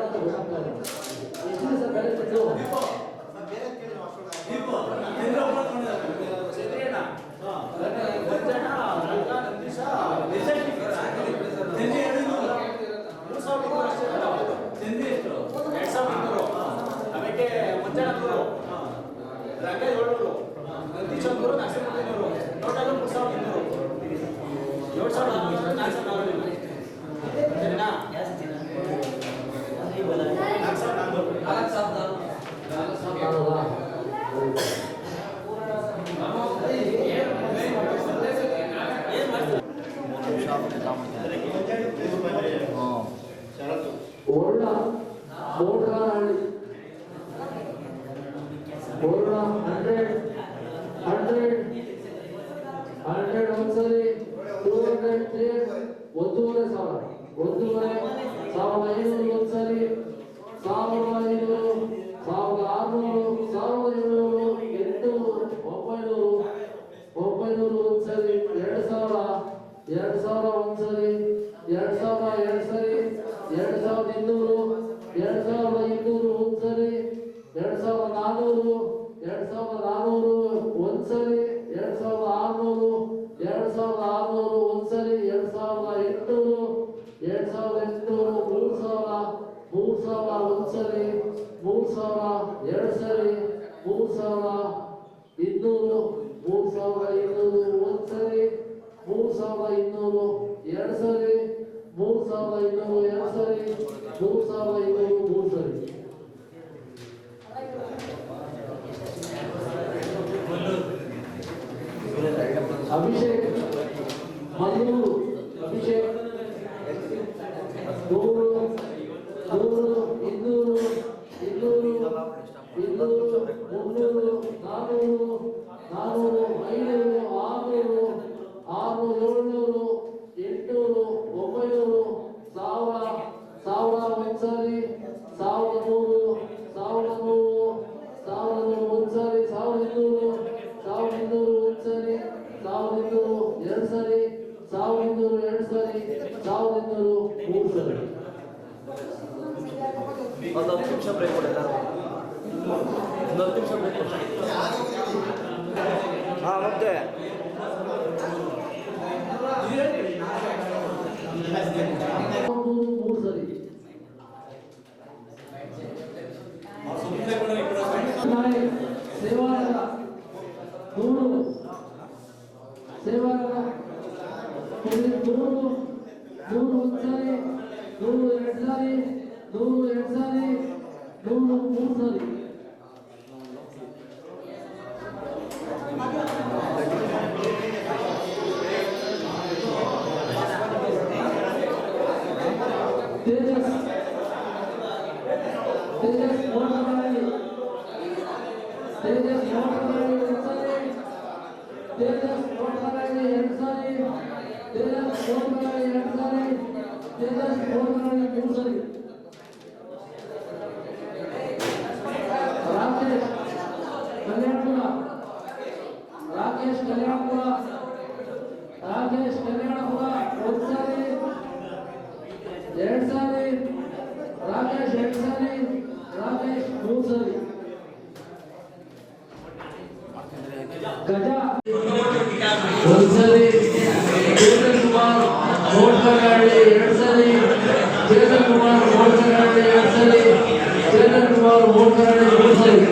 ಅಂತ ಗೊತ್ತಾಗ್ತಾ ಇಲ್ಲ. ಎಷ್ಟಿದೆ ಸರ್ ಬ್ಯಾಲೆನ್ಸ್? ಮೋಡ್ರಹಳ್ಳಿ 100 ಒಂದ್ಸರಿ 200 1,500 1,500 ಒಂದ್ಸರಿ 1,500 1,600 1,700 900 ಒಂದ್ಸರಿ 2,000 ಒಂದ್ಸರಿ 2,000 2 ಸರಿ 600 ಒಂದ್ಸರಿ 2800 2800 3000 ಒಂದ್ಸರಿ 3000 ಎರಡು ಸರಿ 3200 3200 ಒಂದ್ಸರಿ 3200 ಎರಡು ಸರಿ 3200 ಎರಡು ಸರಿ 3200 ಮೂರು ಸರಿ. ಅಭಿಷೇಕ್ ಮಲ್ಲೂರು ಅಭಿಷೇಕ್ 100 200 200 200 200 300 400 400 500 600 600 700 800 900 1000 ಒಂದ್ಸರಿ 1100 1100 1100 ಒಂದ್ಸರಿ 1200 1200 ಒಂದ್ಸರಿ 1200 ಎರಡು ಸರಿ 1200 ಎರಡು ಸರಿ 1200 ಮೂರು ಸರಿ. ಒಂದು 10 ನಿಮಿಷ ಬ್ರೇಕ್ ಕೊಡಿ ಎಲ್ಲರೂ. ಒಂದು 10 ನಿಮಿಷ ಬ್ರೇಕ್ ಕೊಡಿ. ಹಾಂ ಮತ್ತೆ ಮೂರು ಸರಿ. ಸೇವಾನಗರ 100 ಸೇವಾನಗರ 100 ಒಂದ್ಸರಿ 100 ಎರಡು ಸಾರಿ 100 ಎರಡು ಸಾರಿ 100 ಮೂರು ಸಾರಿ. ತೇಜಸ್ ಮೋಟಗಾಡಿ ತೇಜಸ್ ಮೋಟಗಾಡಿ ಒಂದ್ಸರಿ ತೇಜಸ್ ಮೋಟಗಾಡಿ ಎರಡು ಸಾರಿ ತೇಜಸ್ ಮೋಟಗಾಡಿ ಎರಡು ಸಾರಿ ತೇಜಸ್ ಮೋಟಗಾಡಿ ಮೂರು ಸರಿ. ರಾಕೇಶ್ ಕಲ್ಯಾಣಪುರ ಒಂದ್ಸರಿ ಎರಡು ಸಾರಿ ರಾಕೇಶ್ ಎರಡು ಸಾರಿ ರಾಕೇಶ್ ಮೂರು ಸರಿ. ಗಜ ಒಂದ್ಸರಿ ಚೇತನ್ ಕುಮಾರ್ ಮೋಟಗಾಡಿ ಎರಡು ಸರಿ ಚೇತನ್ ಕುಮಾರ್ ಮೋಟಗಾಡಿ ಎರಡು ಸರಿ ಚೇತನ್ ಕುಮಾರ್ ಮೋಟಗಾಡಿ ಮೂರು ಸರಿ.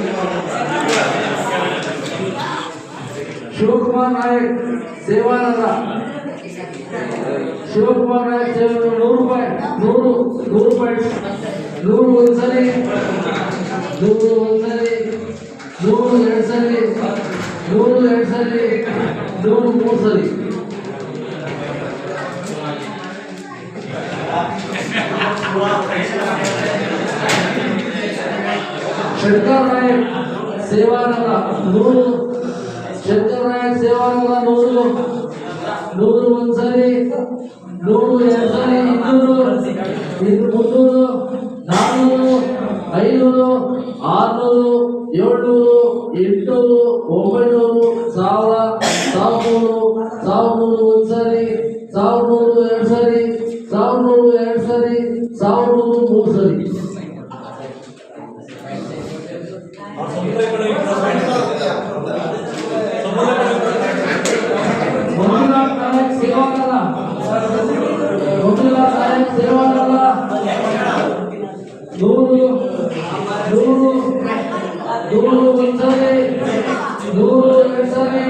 ಶಿವಕುಮಾರ್ ನಾಯಕ್ ಸೇವಾನಗರ ಶಿವಕುಮಾರ್ ನಾಯಕ್ ಸೇವಾನಗರ 100 ರೂಪಾಯಿ 100 ಒಂದ್ಸರಿ 100 ಒಂದ್ಸರಿ 100 ಎರಡು ಸರಿ 100 ಎರಡು ಸರಿ 100 ಮೂರು ಸರಿ. ಶಂಕರ್ ನಾಯಕ್ ಸೇವಾನಗರ 100 ಶಂಕರ್ ನಾಯಕ್ ಸೇವಾನಗರ 100 ಒಂದ್ಸರಿ 100 ಎರಡು ಸರಿ 200 300 400 500 600 700 800 900 1000 ಒಂದ್ಸರಿ 1100 ಎರಡು ಸರಿ 1100 ಎರಡು ಸರಿ 1100 ಮೂರು ಸರಿ. ಮಂಜುನಾಥ್ ನಾಯಕ್ ಸೇವಾನಗರ 100 ಒಂದ್ಸರಿ 100 ಎರಡು ಸರಿ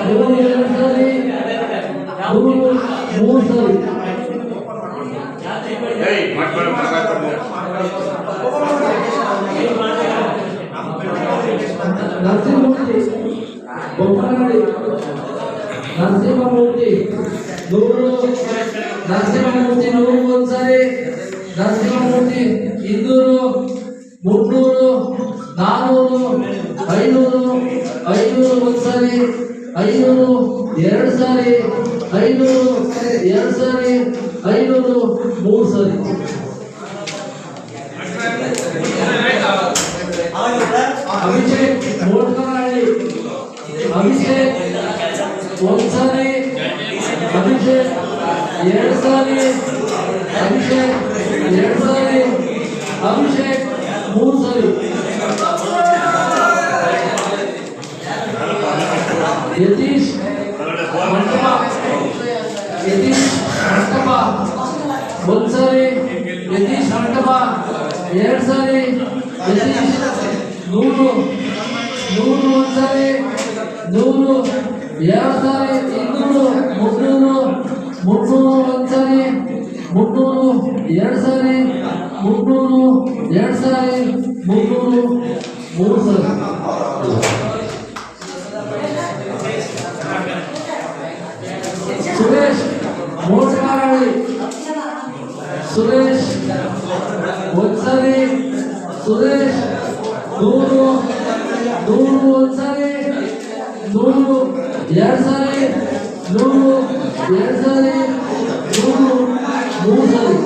100 ಎರಡು ಸರಿ 100 ಮೂರು ಸರಿ. ನರಸಿಂಹಮೂರ್ತಿ ಬೊಮ್ಮನಹಳ್ಳಿ ನರಸಿಂಹಮೂರ್ತಿ 100 ನರಸಿಂಹಮೂರ್ತಿ 100 ಒಂದ್ಸರಿ ನರಸಿಂಹಮೂರ್ತಿ 200 300 400 500 ಒಂದ್ಸರಿ 500 ಎರಡು ಸಾರಿ 500 ಎರಡು ಸಾರಿ 500 ಮೂರು ಸರಿ. ಅಭಿಷೇಕ್ ಮೋಟಗಾಡಿ ಅಭಿಷೇಕ್ ಒಂದ್ಸರಿ ಅಭಿಷೇಕ್ ಎರಡು ಸಾರಿ ಅಭಿಷೇಕ್ ಎರಡು ಸಾರಿ ಅಭಿಷೇಕ್ ಮೂರು ಸರಿ. ಯತೀಶ್ ಮಂಟಪ ಯತೀಶ್ ಮಂಟಪ ಒಂದ್ಸರಿ, ಯತೀಶ್ ಮಂಟಪ ಎರಡ್ ಸರಿ, ಯತೀಶ್ 100 ಒಂದ್ಸರಿ, 100 ಎರಡು ಸಾರಿ, 200 300 ಒಂದ್ಸರಿ, 300 ಎರಡು ಸಾರಿ, 300 ಎರಡು ಸಾರಿ, 300 ಮೂರು ಸಾರಿ. ಸುರೇಶ್ ಮೋಟಗಾರಹಳ್ಳಿ, ಸುರೇಶ್ ಒಂದ್ಸರಿ, ಸುರೇಶ್ 100 ಒಂದ್ಸರಿ, 100 ಎರಡು ಸಾರಿ, 100 ಎರಡು ಸಾರಿ, 100 ಮೂರು ಸಾರಿ.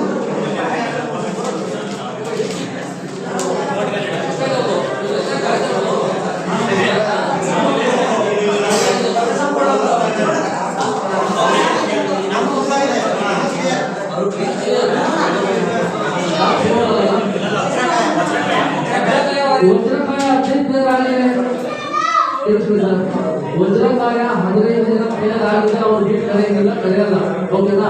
ವಜ್ರಕಾಯ 15 ಜನ ಪ್ಲೇಯರ್ ಆಗಿದೆ, ಅವ್ರಿಗೆ ಕರೆಯಲ್ಲ. ಓಕೆನಾ?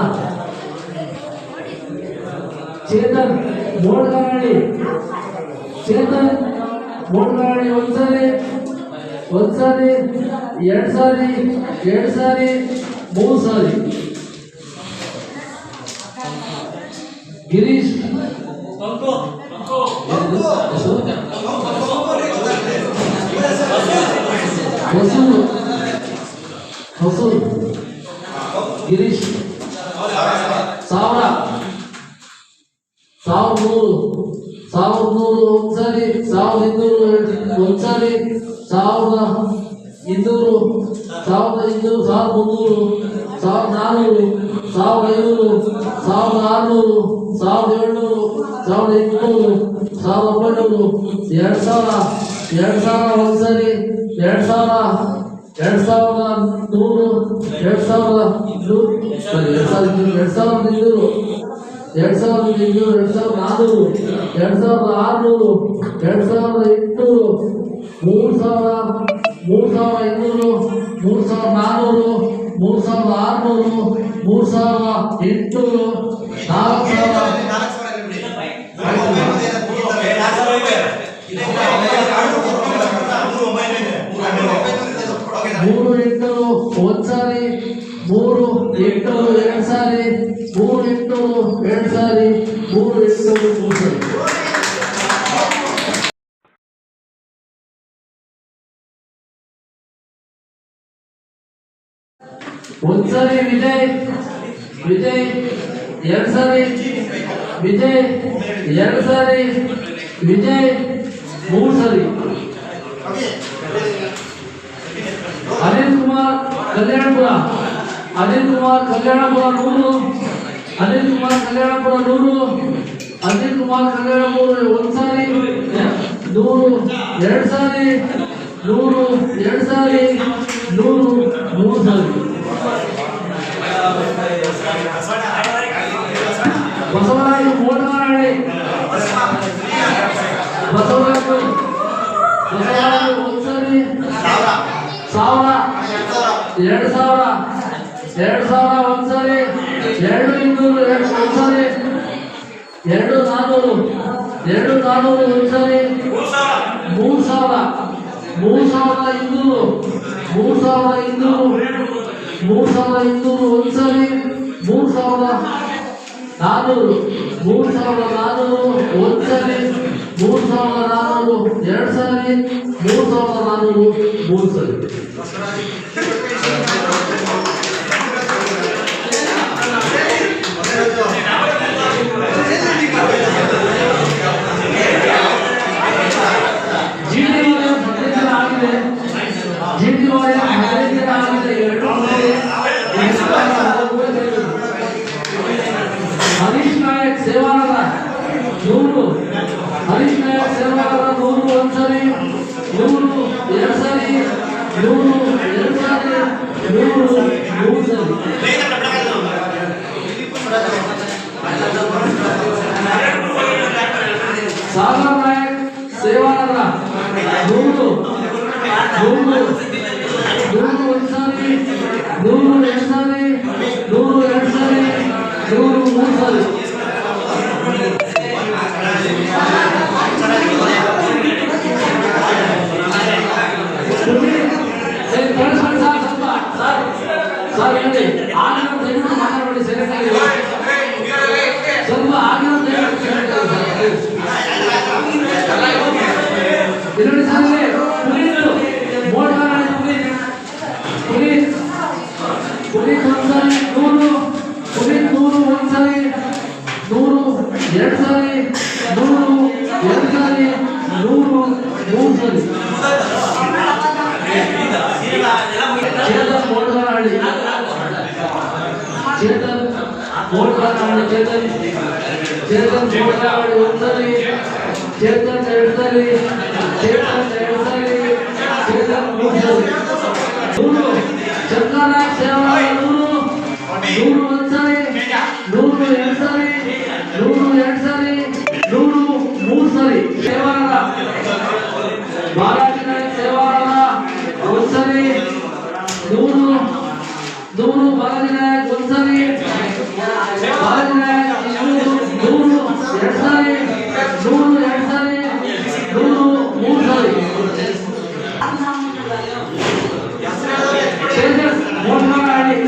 ಚೇತನ್ ಮೋಡ್ಗಾರಹಳ್ಳಿ, ಚೇತನ್ ಮೋಡ್ಗಾರಹಳ್ಳಿ ಒಂದ್ಸರಿ, ಎರಡು ಸಾರಿ, 3 ಸಾರಿ. ಗಿರೀಶ್ ಹೊಸೂರು ಗಿರೀಶ್ 1000 ಒಂದ್ಸರಿ, 1200 ಒಂದ್ಸರಿ, 1200 1300 1400 1500 1600 1700 1800 1900 2000 ಒಂದ್ಸರಿ, 2100 2200 2400 2600 2800 3200 3400 3800 3800 ಒಂದ್ಸಾರಿ, 3800 ಎರಡು ಸಾರಿ, 3800 ಎರಡು ಸಾರಿ, 3800 ಮೂರು ಸಾರಿ. ಒಂದ್ಸರಿ ವಿಜಯ್ ಎರಡು ಸಾರಿ, ವಿಜಯ್ ಎರಡು ಸಾರಿ, ವಿಜಯ್ 3 ಸಾರಿ. ಅನಿಲ್ ಕುಮಾರ್ ಕಲ್ಯಾಣಪುರ 100, ಅನಿಲ್ ಕುಮಾರ್ ಕಲ್ಯಾಣಪುರ ಒಂದ್ಸಾರಿ, 100 ಎರಡು ಸಾರಿ, 100 ಎರಡು ಸಾರಿ, 100 ಮೂರು ಸಾರಿ. ಬಸವರಾಜ ಮೋಟಗಾರಹಳ್ಳಿ, ಬಸವರಾಜ ಒಂದ್ಸರಿ, 1000 2000 ಒಂದ್ಸರಿ, 2200 ಒಂದ್ಸರಿ, 2400 ಒಂದ್ಸರಿ, 3200 ಒಂದ್ಸರಿ, 3400 ಒಂದ್ಸರಿ, 3400 ಎರಡು ಸಾರಿ, 3400 ಮೂರು ಸಾರಿ. ಹರೀಶ್ ನಾಯಕ್ ಸೇವಾನಗರ 100, ಹರೀಶ್ ನಾಯಕ್ ಸೇವಾನಗರ 100 ಒಂದ್ಸರಿ, 100 ಎರಡು ಸಾರಿ, 100 ಎರಡು ಸಾರಿ, 100 ಮೂರು ಸಾರಿ. ಸಾಗರ್ ನಾಯಕ್ ಸೇವಾನಗರ 100 ಒಂದ್ಸಾರಿ, 100 ಎರಡು ಸಾರಿ, 100 ಎರಡು 3 ಸಾರಿ ಸರ್ ಹೇಳಿ ಆಗಿನ ದಯವಿಟ್ಟು ಮಾತಾಡಬೇಡಿ ಸೆಲೆಕ್ಟ್ ಆಗಿ ಸ್ವಲ್ಪ ಆಗಿನ ದಯವಿಟ್ಟು ಸೆಲೆಕ್ಟ್ ಆಗಿ ಪುನೀತ್ ಒಂದ್ಸರಿ 100 ಪುನೀತ್ 100 ಒಂದ್ಸರಿ 100 2 ಸಾರಿ 100 2 ಸಾರಿ 100 3 ಸಾರಿ ಚೇತನ್ ಮೋಟಗಾರಹಳ್ಳಿ ಚೇತನ್ ಮೋಟಗಾರಹಳ್ಳಿ ಒಂದ್ಸರಿ ಚೇತನ್ 2 ಸಾರಿ ಚೇತನ್ 2 ಸಾರಿ ಚೇತನ್ 3 ಸಾರಿ 100 ಚಂದ್ರನಾಥ್ ಸೇವಾ 100 ಒಂದ್ಸರಿ 100 2 ಸಾರಿ 100 2 ಸಾರಿ 100 3 ಸಾರಿ ಸೇವಾನಂದ ಬಾಲಾಜಿ ನಾಯಕ್ ಸೇವಾನಂದ ಒಂದ್ಸರಿ 100 ಬಾಲಾಜಿ ನಾಯಕ್ ಒಂದ್ಸರಿ ಬಾಲಾಜಿ ನಾಯಕ್ 100 2 ಸಾರಿ 100 2 ಸಾರಿ 100 3 ಸಾರಿ ತೇಜಸ್ ಮೋಟಗಾರಹಳ್ಳಿ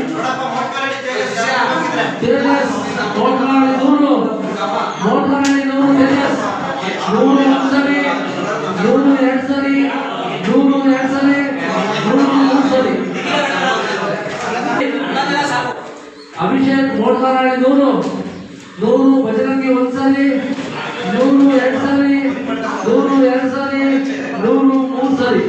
ತೇಜಸ್ ಮೋಟಗಾರಹಳ್ಳಿ 100 ಮೋಟಗಾರಹಳ್ಳಿ 100 ತೇಜಸ್ 100 ಒಂದ್ಸರಿ 100 2 ಸಾರಿ 100 2 ಸಾರಿ 100 3 ಸಾರಿ ಅಭಿಷೇಕ್ ಮೋಟಗಾರಹಳ್ಳಿ 100 ಬಜರಂಗಿ ಒಂದ್ಸರಿ 100 2 ಸಾರಿ 100 2 ಸಾರಿ 100 3 ಸಾರಿ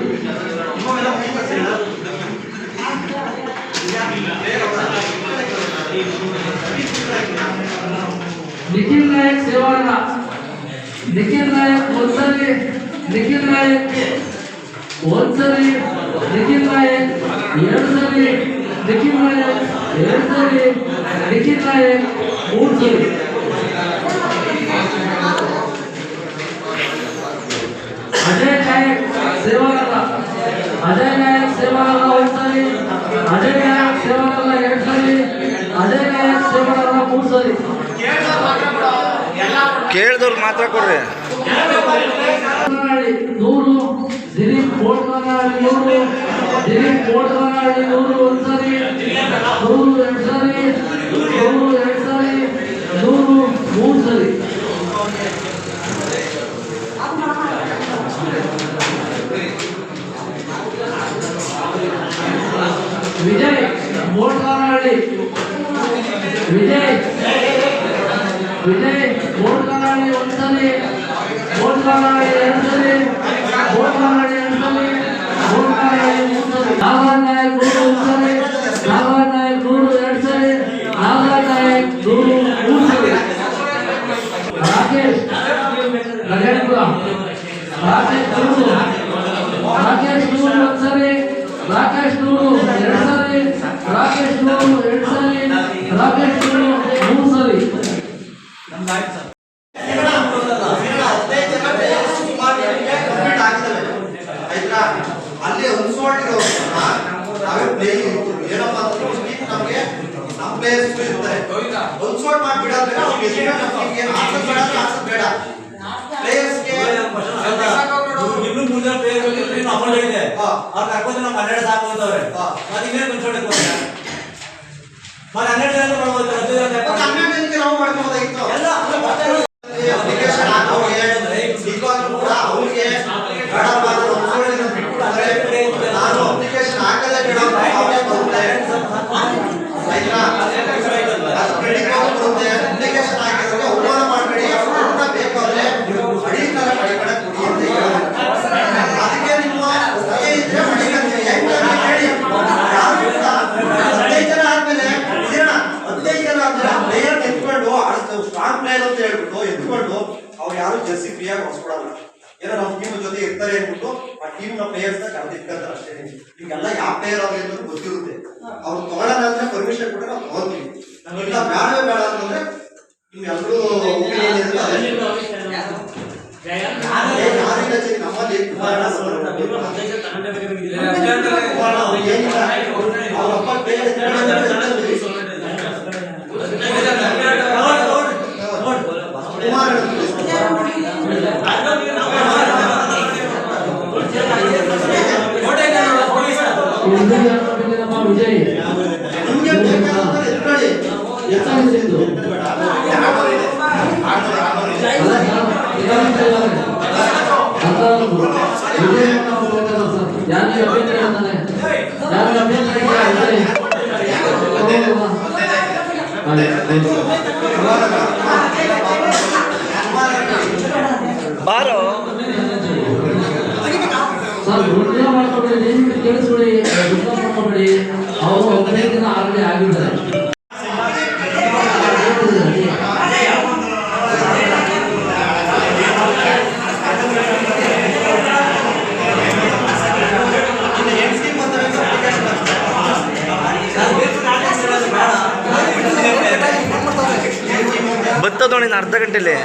ನಿಖಿಲ್ ನಾಯಕ್ ಸೇವಾನಂದ ನಿಖಿಲ್ ನಾಯಕ್ ಒಂದ್ಸರಿ ನಿಖಿಲ್ ನಾಯಕ್ ಒಂದ್ಸರಿ ನಿಖಿಲ್ ನಾಯಕ್ 2 ಸಾರಿ ನಿಖಿಲ್ ನಾಯಕ್ 2 ಸಾರಿ ನಿಖಿಲ್ ನಾಯಕ್ 3 ಸಾರಿ ಅಜಯ್ ನಾಯಕ್ ಸೇವಾನಂದ ಅಜಯ್ ನಾಯಕ್ ಸೇವಾನಂದ ಒಂದ್ಸರಿ ಅಜಯ್ ನಾಯಕ್ ಸೇವಾನಂದ 2 ಸಾರಿ ಅಜಯ್ ನಾಯಕ್ ಸೇವಾನಂದ 3 ಸಾರಿ ಕೇಳಿದವ್ರು ಮಾತ್ರ ಕೊಡ್ರಿ 100 ದಿಲೀಪ್ ಮೋಟಗಾರಹಳ್ಳಿ 100 ದಿಲೀಪ್ ಮೋಟಗಾರಹಳ್ಳಿ 100 ಒಂದ್ಸರಿ 100 2 ಸಾರಿ 100 2 ಸಾರಿ 100 3 ಸಾರಿ ವಿಜಯ್ ಮೋಟಗಾರಹಳ್ಳಿ ವಿಜಯ್ ಮೋಟಗಾರಹಳ್ಳಿ ಒಂದ್ಸರಿ ಮೋಟಗಾರಹಳ್ಳಿ 2 ಸಾರಿ ಮೋಟಗಾರಹಳ್ಳಿ 2 ಸಾರಿ ಮೋಟಗಾರಹಳ್ಳಿ 3 ಸಾರಿ ನಾಗರಾಜ್ ನಾಯಕ್ 100 ಒಂದ್ಸರಿ ನಾಗರಾಜ್ ನಾಯಕ್ 100 2 ಸಾರಿ ನಾಗರಾಜ್ ನಾಯಕ್ 100 3 ಸಾರಿ ರಾಕೇಶ್ ನಗೇಂದ್ರ ರಾಕೇಶ್ 100 ಒಂದ್ಸರಿ ರಾಕೇಶ್ 100 2 ಸಾರಿ ರಾಕೇಶ್ 100 2 ಸಾರಿ ರಾಕೇಶ್ 3 ಸಾರಿ ಅಲ್ಲಿ ಅನ್ಸೋಲ್ಟಿರೋ ನಾವೇ ಪ್ಲೇಯಿಂಗ್ ಏನಪ್ಪ ಅಂತಂದ್ರೆ ನಮಗೆ ನಮ್ಮ ಪ್ಲೇಯರ್ಸ್ ಇರ್ತಾರೆ ಅನ್ಸೋಲ್ಟ್ ಮಾಡಿಬಿಡೋದ್ರೆ ಏನು ಆಸಕ್ತಿ ಬೇಡ ಪ್ಲೇಯರ್ಸ್ಗೆ ಇನ್ನೂ 3 ಜನ ಪ್ಲೇಯರ್ ಅಮೌಂಟ್ ಇದೆ ಅವ್ರು ಕರ್ಕೊಂಡು ನಾವು 12 ಸಾಕು ಅಂತವ್ರೆ ಮತ್ತೆ ಇನ್ನೇನು ಕನ್ಸೋಲ್ಟ್ ಕೊಡ್ತಾರೆ ಮತ್ತೆ 12 ಜನ ಮಾಡ್ಬೋದು 12 ಜನಕ್ಕೆ ನಾವು ಮಾಡ್ಬೋದಾಗಿತ್ತು ಎಲ್ಲ ಅಪ್ಲಿಕೇಶನ್ ಹಾಕೋರಿಗೆ ನಿಜವಾಗ್ಲೂ ಕೂಡ ಅವ್ರಿಗೆ ಬೇಡಪ್ಪ ನಾನು ಅಪ್ಲಿಕೇಶನ್ ಹಾಕಲೇ ಬೇಡ ಬರುತ್ತೆ ಅಪ್ಲಿಕೇಶನ್ ಹಾಕಿದ್ರೆ ಅವಮಾನ ಮಾಡಬೇಡಿ ಅವ್ರನ್ನ ಬೇಕಾದ್ರೆ ಅಡಿಷನಲ್ ಕಡೆ ಕೊಡಿ ಅಂತ ಅದಕ್ಕೆ ನಿಮ್ಮ ಇದ್ರೆ ಹೇಳಿ 15 ಜನ ಆದ್ಮೇಲೆ 15 ಜನ ಆದ್ಮೇಲೆ ಪ್ಲೇಯರ್ ಎತ್ಕೊಂಡು ಸ್ಟ್ರಾಂಗ್ ಪ್ಲೇಯರ್ ಅಂತ ಹೇಳ್ಬಿಟ್ಟು ಎತ್ಕೊಂಡು ಅವ್ರು ಯಾರು ಜರ್ಸಿ ಫ್ರೀಯಾಗಿ ಹೊಡ್ಸ್ಕೊಡಲ್ಲ ಏನೋ ನಮ್ಮ ಟೀಮ್ ಜೊತೆ ಇರ್ತಾರೆ ಅಂದ್ಬಿಟ್ಟು ಆ ಟೀಮ್ ನ ಪ್ಲೇಯರ್ಸ್ ನ ಕರೆದಿಟ್ಕೊಂತಾರೆ ಅಷ್ಟೇ ಈಗೆಲ್ಲ ಯಾವ ಪ್ಲೇಯರ್ ಅವ್ರಿಗೆ ಅಂತ ಗೊತ್ತಿರುತ್ತೆ ಅವ್ರು ತಗೊಳ್ಳೋಣ ಅಂದ್ರೆ ಪರ್ಮಿಷನ್ ಕೂಡ ನಾವು ತಗೊಂತೀವಿ ನಮ್ಗೆಲ್ಲ ಬೇಡವೇ ಬೇಡ ಅಂತಂದ್ರೆ ನಿಮ್ಗೆಲ್ಲರೂ ನಮ್ಮಲ್ಲಿ ಎಷ್ಟಾಗಿತ್ತು ಬಾರೋ ಸರ್ ದುಡ್ಡು ಮಾಡ್ಕೊಬೇಡಿ ಕೇಳಿಸ್ಬಿಡಿ ದುಡ್ಡು ಮಾಡ್ಕೊಬೇಡಿ ಅವರು 15 ದಿನ ಆಲ್ರೆಡಿ ಆಗಿಬಿಡ್ತಾರೆ ಬರ್ತದ ನೋಡಿ ಅರ್ಧ ಗಂಟೆಲಿ